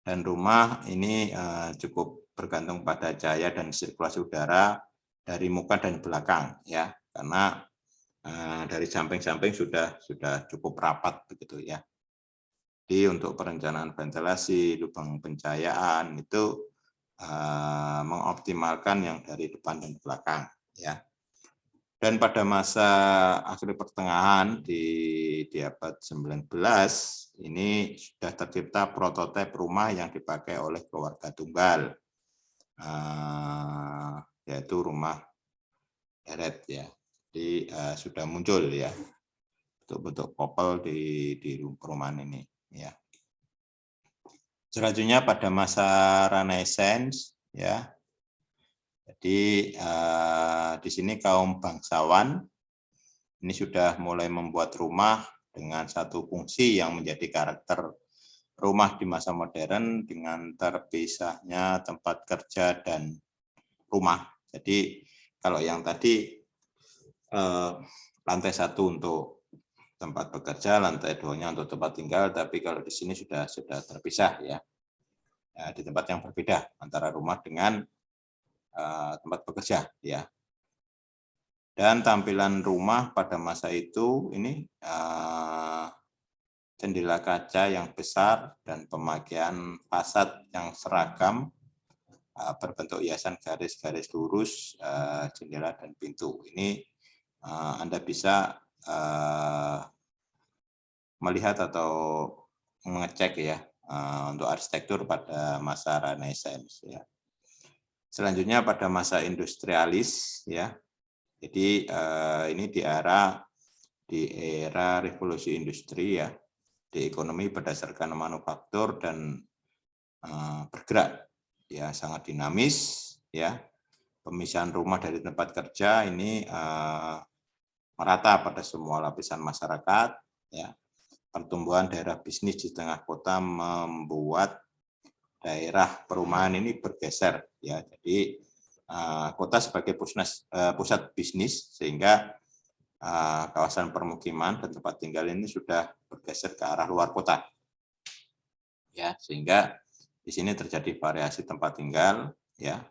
Dan rumah ini cukup bergantung pada cahaya dan sirkulasi udara dari muka dan belakang, ya, karena dari samping-samping sudah cukup rapat begitu, ya. Jadi untuk perencanaan ventilasi, lubang pencahayaan itu mengoptimalkan yang dari depan dan belakang, ya. Dan pada masa akhir pertengahan di abad 19 ini sudah tercipta prototipe rumah yang dipakai oleh keluarga tunggal, yaitu rumah deret, ya. Jadi sudah muncul, ya, bentuk couple di perumahan ini, ya. Selanjutnya pada masa Renaissance, ya. Jadi di sini kaum bangsawan ini sudah mulai membuat rumah dengan satu fungsi yang menjadi karakter rumah di masa modern dengan terpisahnya tempat kerja dan rumah. Jadi kalau yang tadi lantai 1 untuk tempat bekerja, lantai 2-nya untuk tempat tinggal, tapi kalau di sini sudah terpisah, ya, di tempat yang berbeda antara rumah dengan tempat bekerja, ya. Dan tampilan rumah pada masa itu ini jendela kaca yang besar, dan pemakaian fasad yang seragam, berbentuk hiasan garis-garis lurus, jendela dan pintu. Ini Anda bisa melihat atau mengecek ya untuk arsitektur pada masa Renaissance ya. Selanjutnya pada masa industrialis ya. Jadi ini di era revolusi industri ya. Di ekonomi berdasarkan manufaktur dan bergerak ya, sangat dinamis ya. Pemisahan rumah dari tempat kerja ini merata pada semua lapisan masyarakat ya. Pertumbuhan daerah bisnis di tengah kota membuat daerah perumahan ini bergeser ya. Jadi kota sebagai pusat bisnis, sehingga kawasan permukiman dan tempat tinggal ini sudah bergeser ke arah luar kota. Ya, sehingga di sini terjadi variasi tempat tinggal ya.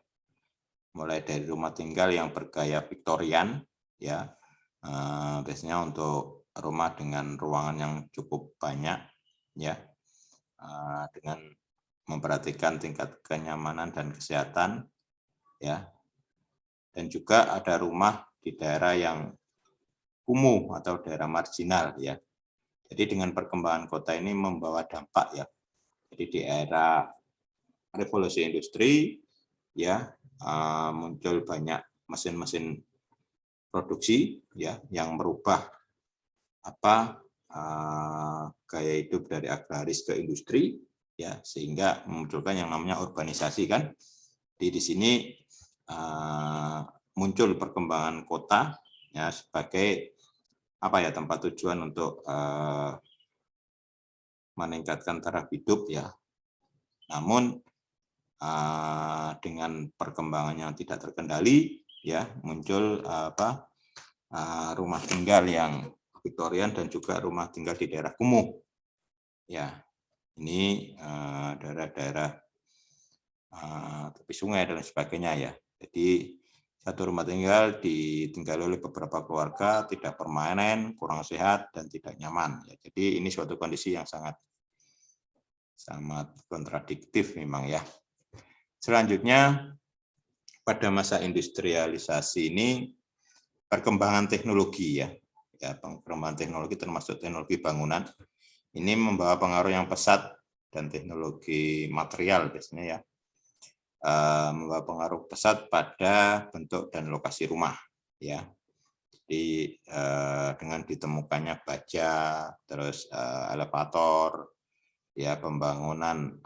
Mulai dari rumah tinggal yang bergaya Victorian ya. Biasanya untuk rumah dengan ruangan yang cukup banyak ya. Dengan memperhatikan tingkat kenyamanan dan kesehatan ya. Dan juga ada rumah di daerah yang kumuh atau daerah marginal ya. Jadi dengan perkembangan kota ini membawa dampak ya. Jadi di era revolusi industri ya, muncul banyak mesin-mesin produksi ya yang merubah gaya hidup dari agraris ke industri ya, sehingga memunculkan yang namanya urbanisasi kan. Di sini muncul perkembangan kota ya sebagai tempat tujuan untuk meningkatkan taraf hidup ya. Namun dengan perkembangan yang tidak terkendali ya, muncul rumah tinggal yang Victorian dan juga rumah tinggal di daerah kumuh ya. Ini daerah-daerah tepi sungai dan sebagainya ya. Jadi satu rumah tinggal ditinggali oleh beberapa keluarga, tidak permanen, kurang sehat, dan tidak nyaman. Jadi ini suatu kondisi yang sangat kontradiktif memang ya. Selanjutnya pada masa industrialisasi ini perkembangan teknologi ya. Perkembangan teknologi termasuk teknologi bangunan ini membawa pengaruh yang pesat, dan teknologi material biasanya ya. Membawa pengaruh pesat pada bentuk dan lokasi rumah ya. Jadi dengan ditemukannya baja, terus elevator ya, pembangunan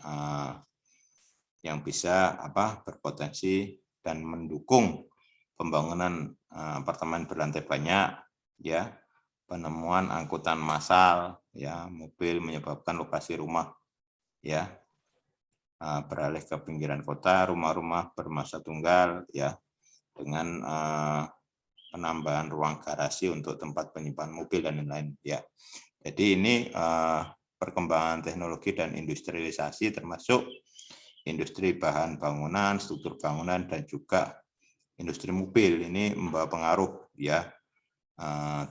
yang bisa berpotensi dan mendukung pembangunan apartemen berlantai banyak ya, penemuan angkutan massal ya, mobil menyebabkan lokasi rumah ya beralih ke pinggiran kota, rumah-rumah bermasa tunggal ya, dengan penambahan ruang garasi untuk tempat penyimpanan mobil dan lain-lain ya. Jadi ini perkembangan teknologi dan industrialisasi termasuk industri bahan bangunan, struktur bangunan, dan juga industri mobil ini membawa pengaruh ya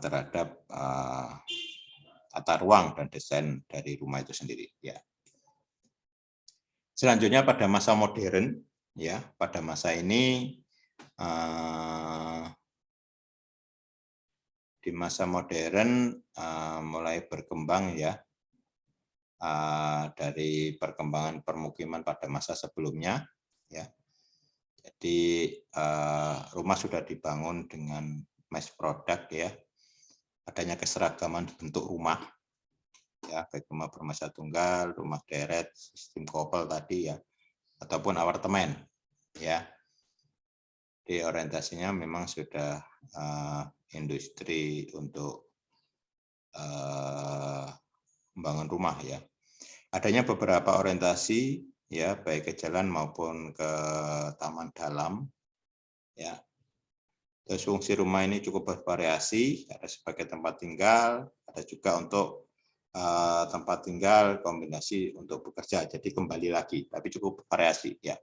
terhadap tata ruang dan desain dari rumah itu sendiri ya. Selanjutnya pada masa modern ya, pada masa ini di masa modern mulai berkembang ya dari perkembangan permukiman pada masa sebelumnya ya. Jadi rumah sudah dibangun dengan mass product ya, adanya keseragaman bentuk rumah ya, baik rumah bermasa tunggal, rumah deret, sistem couple tadi ya, ataupun apartemen ya. Jadi orientasinya memang sudah industri untuk membangun rumah ya. Adanya beberapa orientasi ya, baik ke jalan maupun ke taman dalam ya. Terus fungsi rumah ini cukup bervariasi, ada sebagai tempat tinggal, ada juga untuk tempat tinggal kombinasi untuk bekerja. Jadi kembali lagi, tapi cukup bervariasi ya.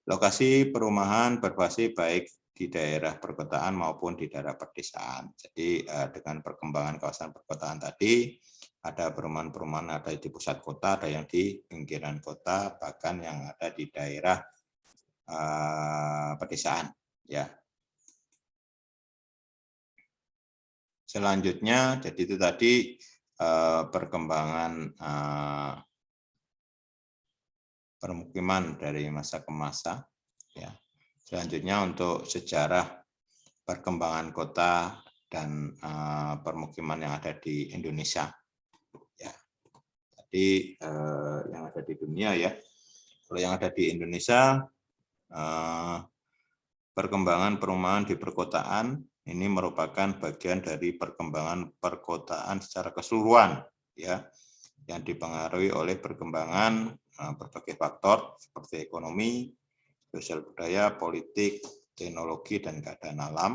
Lokasi perumahan berbasis baik di daerah perkotaan maupun di daerah perdesaan. Jadi dengan perkembangan kawasan perkotaan tadi, ada perumahan-perumahan ada di pusat kota, ada yang di pinggiran kota, bahkan yang ada di daerah pedesaan. Ya. Selanjutnya, jadi itu tadi perkembangan permukiman dari masa ke masa. Ya. Selanjutnya untuk sejarah perkembangan kota dan permukiman yang ada di Indonesia. Ya. Jadi yang ada di dunia ya. Kalau yang ada di Indonesia, perkembangan perumahan di perkotaan ini merupakan bagian dari perkembangan perkotaan secara keseluruhan, ya, yang dipengaruhi oleh perkembangan berbagai faktor seperti ekonomi, sosial budaya, politik, teknologi, dan keadaan alam.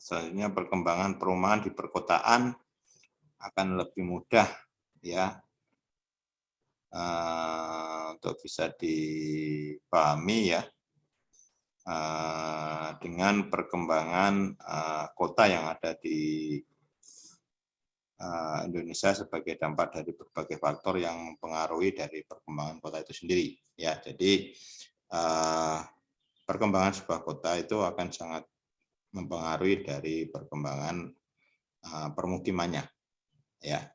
Selanjutnya perkembangan perumahan di perkotaan akan lebih mudah, ya, untuk bisa dipahami ya dengan perkembangan kota yang ada di Indonesia sebagai dampak dari berbagai faktor yang mempengaruhi dari perkembangan kota itu sendiri. Ya, jadi perkembangan sebuah kota itu akan sangat mempengaruhi dari perkembangan permukimannya. Ya,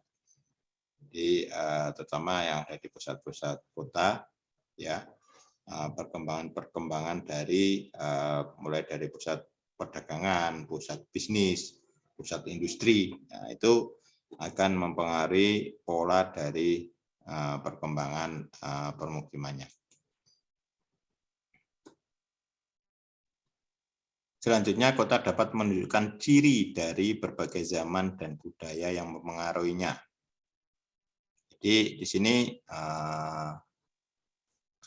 jadi terutama yang ada di pusat-pusat kota, ya. Perkembangan dari mulai dari pusat perdagangan, pusat bisnis, pusat industri, nah, itu akan mempengaruhi pola dari perkembangan permukimannya. Selanjutnya, kota dapat menunjukkan ciri dari berbagai zaman dan budaya yang mempengaruhinya. Jadi di sini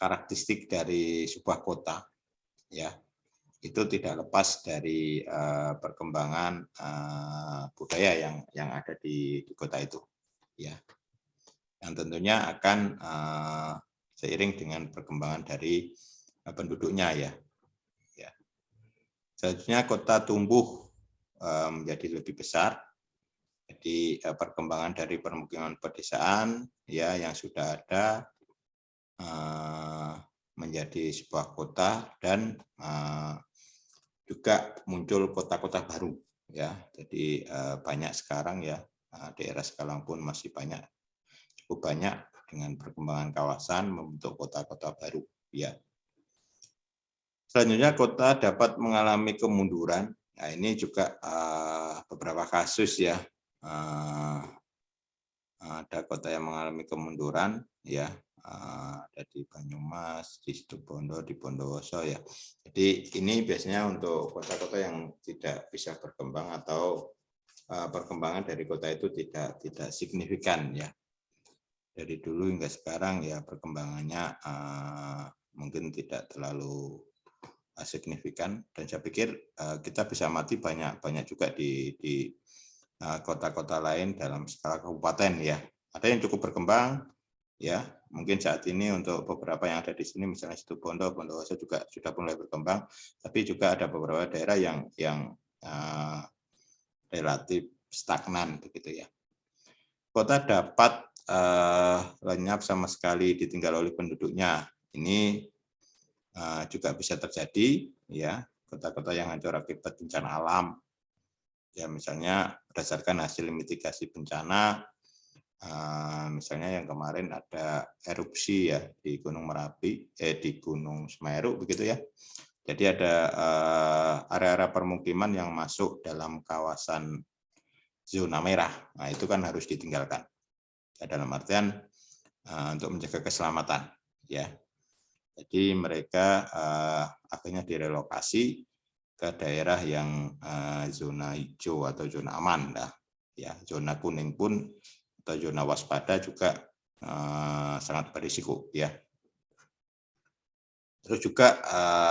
karakteristik dari sebuah kota, ya, itu tidak lepas dari perkembangan budaya yang ada di kota itu, ya, yang tentunya akan seiring dengan perkembangan dari penduduknya, ya. Selanjutnya kota tumbuh menjadi lebih besar, jadi perkembangan dari permukiman pedesaan, ya, yang sudah ada menjadi sebuah kota dan juga muncul kota-kota baru, ya. Jadi banyak sekarang ya daerah Sekalang pun masih cukup banyak dengan perkembangan kawasan membentuk kota-kota baru, ya. Selanjutnya kota dapat mengalami kemunduran. Nah, ini juga beberapa kasus ya. Ada kota yang mengalami kemunduran, ya, ada di Banyumas, di Situbondo, di Bondowoso, ya. Jadi ini biasanya untuk kota-kota yang tidak bisa berkembang atau perkembangan dari kota itu tidak signifikan, ya. Dari dulu hingga sekarang ya perkembangannya mungkin tidak terlalu signifikan, dan saya pikir kita bisa amati banyak juga di kota-kota lain dalam skala kabupaten, ya. Ada yang cukup berkembang, ya. Mungkin saat ini untuk beberapa yang ada di sini, misalnya Situbondo, Bondowoso juga sudah mulai berkembang, tapi juga ada beberapa daerah yang relatif stagnan, begitu ya. Kota dapat lenyap sama sekali ditinggal oleh penduduknya. Ini juga bisa terjadi, ya. Kota-kota yang hancur akibat bencana alam. Ya, misalnya berdasarkan hasil mitigasi bencana, misalnya yang kemarin ada erupsi ya di Gunung Merapi, di Gunung Semeru, begitu ya. Jadi ada area-area permukiman yang masuk dalam kawasan zona merah. Nah, itu kan harus ditinggalkan. Ya, dalam artian untuk menjaga keselamatan, ya. Jadi mereka akhirnya direlokasi ke daerah yang zona hijau atau zona aman, ya. Zona kuning pun atau zona waspada juga sangat berisiko, ya. Terus juga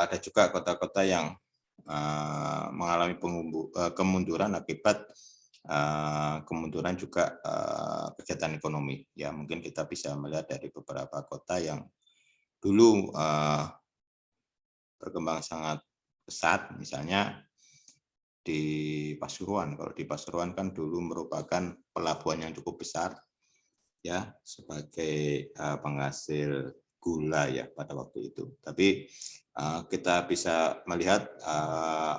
ada juga kota-kota yang mengalami kemunduran akibat kemunduran juga kegiatan ekonomi, ya. Mungkin kita bisa melihat dari beberapa kota yang dulu berkembang sangat pesat, misalnya di Pasuruan. Kalau di Pasuruan kan dulu merupakan pelabuhan yang cukup besar ya sebagai penghasil gula ya pada waktu itu. Tapi kita bisa melihat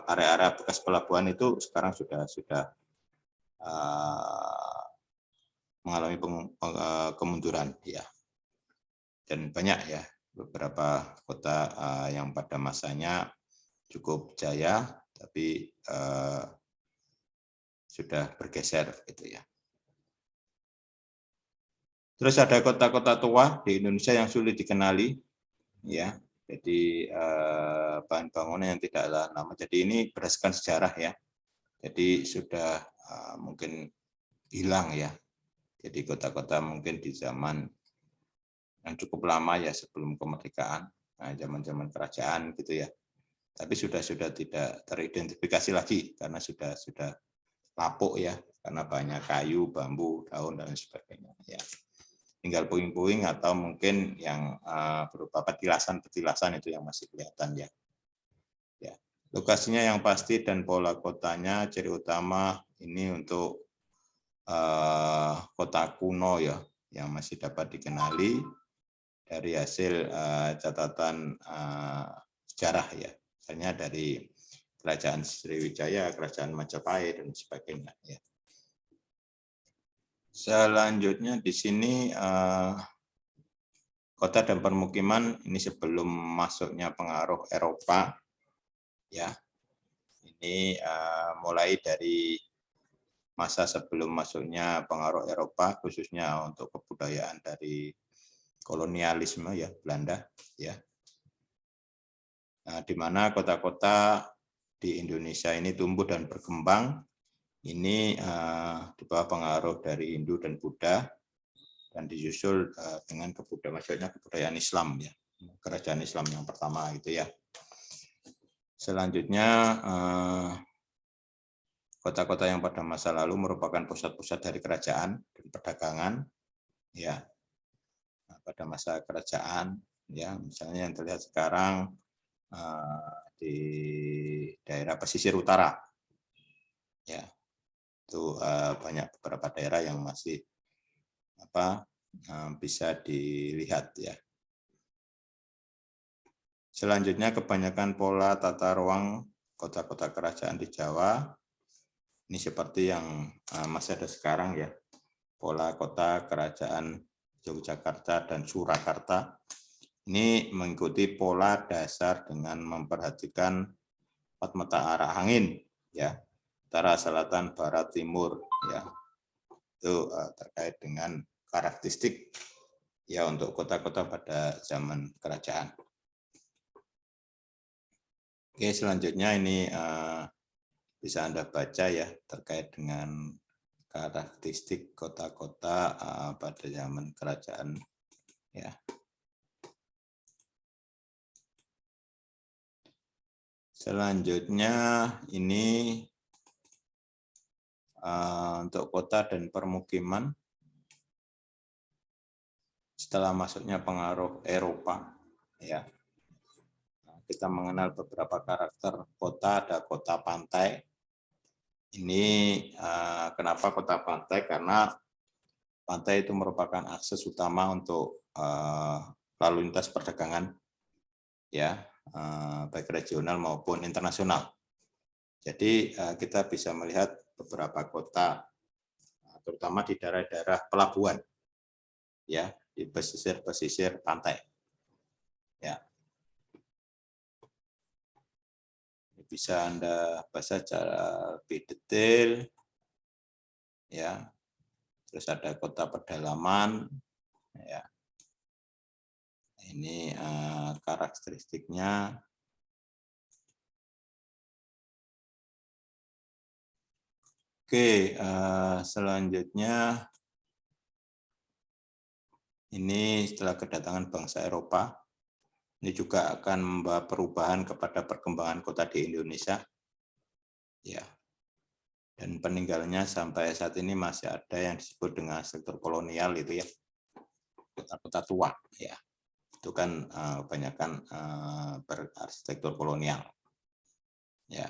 area-area bekas pelabuhan itu sekarang sudah mengalami kemunduran ya. Dan banyak ya beberapa kota yang pada masanya cukup jaya tapi sudah bergeser gitu ya. Terus ada kota-kota tua di Indonesia yang sulit dikenali ya. Jadi bahan bangunan yang tidaklah lama. Jadi ini berdasarkan sejarah ya. Jadi sudah mungkin hilang ya. Jadi kota-kota mungkin di zaman yang cukup lama ya sebelum kemerdekaan, zaman-zaman kerajaan gitu ya. Tapi sudah tidak teridentifikasi lagi karena sudah lapuk ya, karena banyak kayu, bambu, daun dan sebagainya ya. Tinggal puing-puing atau mungkin yang berupa petilasan itu yang masih kelihatan ya. Ya. Lokasinya yang pasti dan pola kotanya, ciri utama ini untuk kota kuno ya, yang masih dapat dikenali dari hasil catatan sejarah ya, misalnya dari Kerajaan Sriwijaya, Kerajaan Majapahit dan sebagainya ya. Selanjutnya di sini kota dan permukiman ini sebelum masuknya pengaruh Eropa ya. Ini mulai dari masa sebelum masuknya pengaruh Eropa khususnya untuk kebudayaan dari kolonialisme ya Belanda ya. Nah, di mana kota-kota di Indonesia ini tumbuh dan berkembang ini di bawah pengaruh dari Hindu dan Buddha dan disusul dengan kebudayaan Islam ya, kerajaan Islam yang pertama gitu ya. Selanjutnya kota-kota yang pada masa lalu merupakan pusat-pusat dari kerajaan dan perdagangan ya. Pada masa kerajaan ya, misalnya yang terlihat sekarang di daerah pesisir utara ya, itu banyak beberapa daerah yang masih bisa dilihat ya. Selanjutnya kebanyakan pola tata ruang kota-kota kerajaan di Jawa ini seperti yang masih ada sekarang ya, pola kota kerajaan Yogyakarta dan Surakarta ini mengikuti pola dasar dengan memperhatikan empat mata arah angin ya, utara, selatan, barat, timur ya. Itu terkait dengan karakteristik ya untuk kota-kota pada zaman kerajaan. Oke, selanjutnya ini bisa Anda baca ya terkait dengan karakteristik kota-kota pada zaman kerajaan ya. Selanjutnya ini untuk kota dan permukiman setelah masuknya pengaruh Eropa ya. Kita mengenal beberapa karakter kota, ada kota pantai. Ini kenapa kota pantai? Karena pantai itu merupakan akses utama untuk lalu lintas perdagangan ya, baik regional maupun internasional. Jadi kita bisa melihat beberapa kota terutama di daerah-daerah pelabuhan ya, di pesisir-pesisir pantai. Ya. Bisa Anda baca secara lebih detail ya. Terus ada kota pedalaman ya. Ini karakteristiknya. Oke, selanjutnya ini setelah kedatangan bangsa Eropa, ini juga akan membawa perubahan kepada perkembangan kota di Indonesia. Ya. Dan peninggalannya sampai saat ini masih ada yang disebut dengan struktur kolonial itu ya. Kota-kota tua ya. Itu kan kebanyakan berarsitektur kolonial. Ya.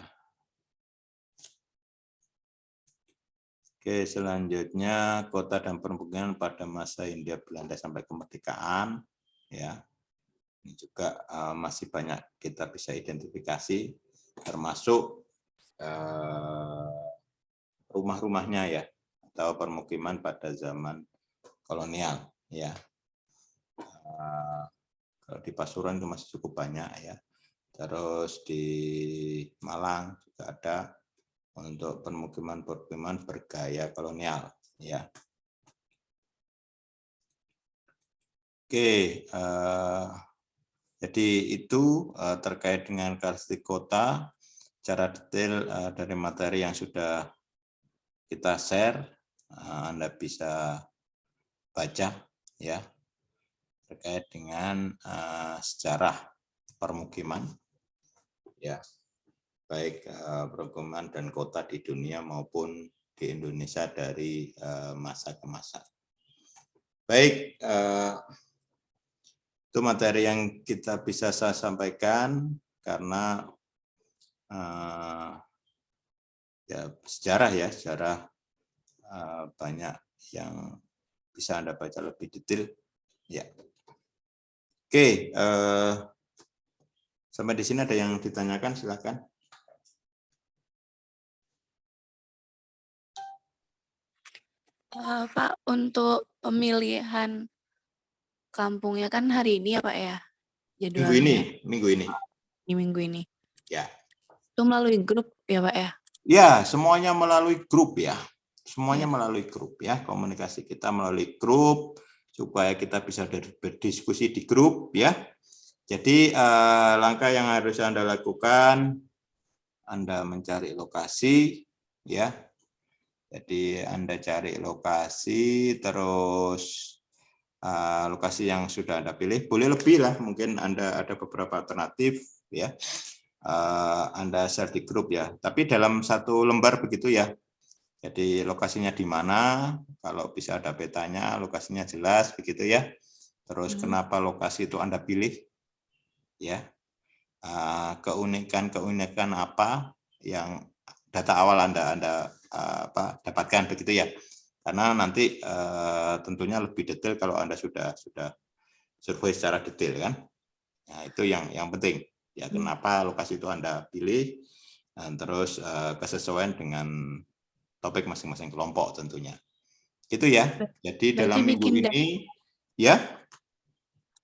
Oke, selanjutnya kota dan permukiman pada masa Hindia Belanda sampai kemerdekaan, ya. Ini juga masih banyak kita bisa identifikasi, termasuk rumah-rumahnya ya, atau permukiman pada zaman kolonial, ya. Kalau di Pasuruan itu masih cukup banyak ya. Terus di Malang juga ada untuk permukiman-permukiman bergaya kolonial, ya. Oke, jadi itu terkait dengan karakteristik kota, secara detail dari materi yang sudah kita share, Anda bisa baca ya terkait dengan sejarah permukiman, ya. Baik permukiman dan kota di dunia maupun di Indonesia dari masa ke masa. Baik, itu materi yang kita bisa saya sampaikan karena ya sejarah banyak yang bisa Anda baca lebih detail. Ya, oke. Sampai di sini ada yang ditanyakan, silakan. Pak, untuk pemilihan kampungnya kan hari ini ya Pak ya? Jadwalnya. Minggu ini. Di minggu ini. Ya. Itu melalui grup ya Pak ya? Ya, semuanya melalui grup ya. Semuanya Ya. melalui grup ya. Komunikasi kita melalui grup supaya kita bisa berdiskusi di grup ya. Jadi langkah yang harus Anda lakukan, Anda mencari lokasi ya. Jadi Anda cari lokasi, terus lokasi yang sudah Anda pilih, boleh lebih lah, mungkin Anda ada beberapa alternatif ya. Anda share di grup ya, tapi dalam satu lembar begitu ya. Jadi lokasinya di mana, kalau bisa ada petanya, lokasinya jelas begitu ya. Terus kenapa lokasi itu Anda pilih ya. Keunikan apa yang data awal Anda dapatkan begitu ya. Karena nanti tentunya lebih detail kalau Anda sudah survei secara detail kan. Nah, itu yang penting. Ya, kenapa lokasi itu Anda pilih, dan terus kesesuaian dengan topik masing-masing kelompok tentunya. Gitu ya. Jadi dalam minggu ini ya.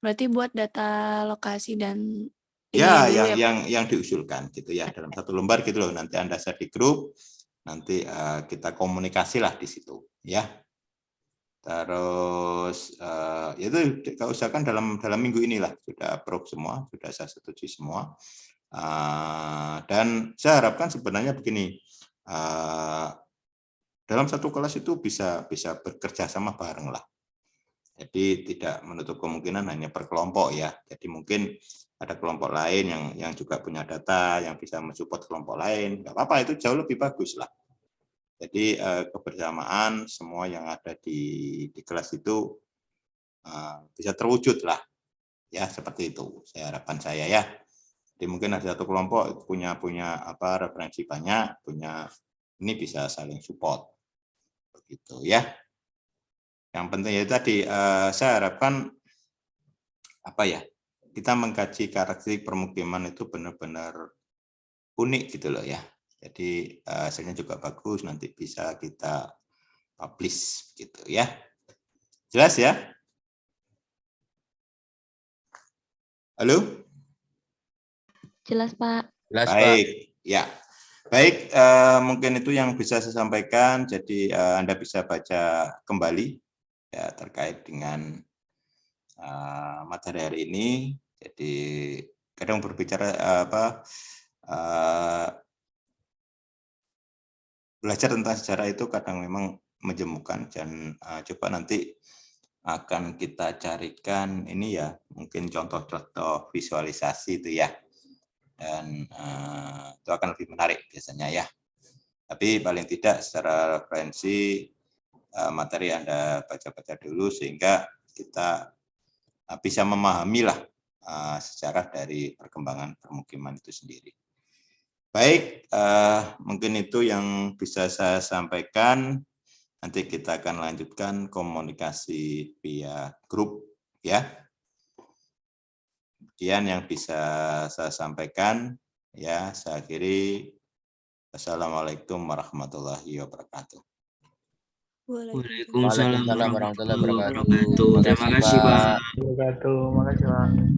Berarti buat data lokasi dan Ya, dulu yang diusulkan gitu ya dalam satu lembar gitu loh. Nanti Anda share di grup, nanti kita komunikasi lah di situ ya. Terus itu kita usahakan dalam minggu inilah sudah approve semua, sudah saya setujui semua. Dan saya harapkan sebenarnya begini, dalam satu kelas itu bisa bekerja sama bareng lah. Jadi tidak menutup kemungkinan hanya per kelompok ya. Jadi mungkin ada kelompok lain yang juga punya data yang bisa mensupport kelompok lain. Nggak apa-apa, itu jauh lebih bagus lah. Jadi kebersamaan semua yang ada di kelas itu bisa terwujud lah. Ya seperti itu. Harapan saya ya. Jadi mungkin ada satu kelompok punya referensi banyak, ini bisa saling support. Begitu ya. Yang penting itu tadi saya harapkan kita mengkaji karakteristik permukiman itu benar-benar unik gitu loh ya. Jadi hasilnya juga bagus, nanti bisa kita publish gitu ya. Jelas ya? Halo? Jelas Pak. Jelas, Baik, Pak. ya. Baik, mungkin itu yang bisa saya sampaikan. Jadi Anda bisa baca kembali ya terkait dengan materi hari ini. Jadi kadang berbicara belajar tentang sejarah itu kadang memang menjemukan, dan coba nanti akan kita carikan ini ya, mungkin contoh-contoh visualisasi itu ya, dan itu akan lebih menarik biasanya ya. Tapi paling tidak secara referensi materi Anda baca-baca dulu sehingga kita bisa memahami lah sejarah dari perkembangan permukiman itu sendiri. Baik, mungkin itu yang bisa saya sampaikan. Nanti kita akan lanjutkan komunikasi via grup ya. Sekian yang bisa saya sampaikan ya. Saya akhiri. Assalamualaikum warahmatullahi wabarakatuh. Waalaikumsalam Waalaikumsalam warahmatullahi warahmatullahi wabarakatuh. wabarakatuh. Terima kasih, Pak. Terima kasih, Pak.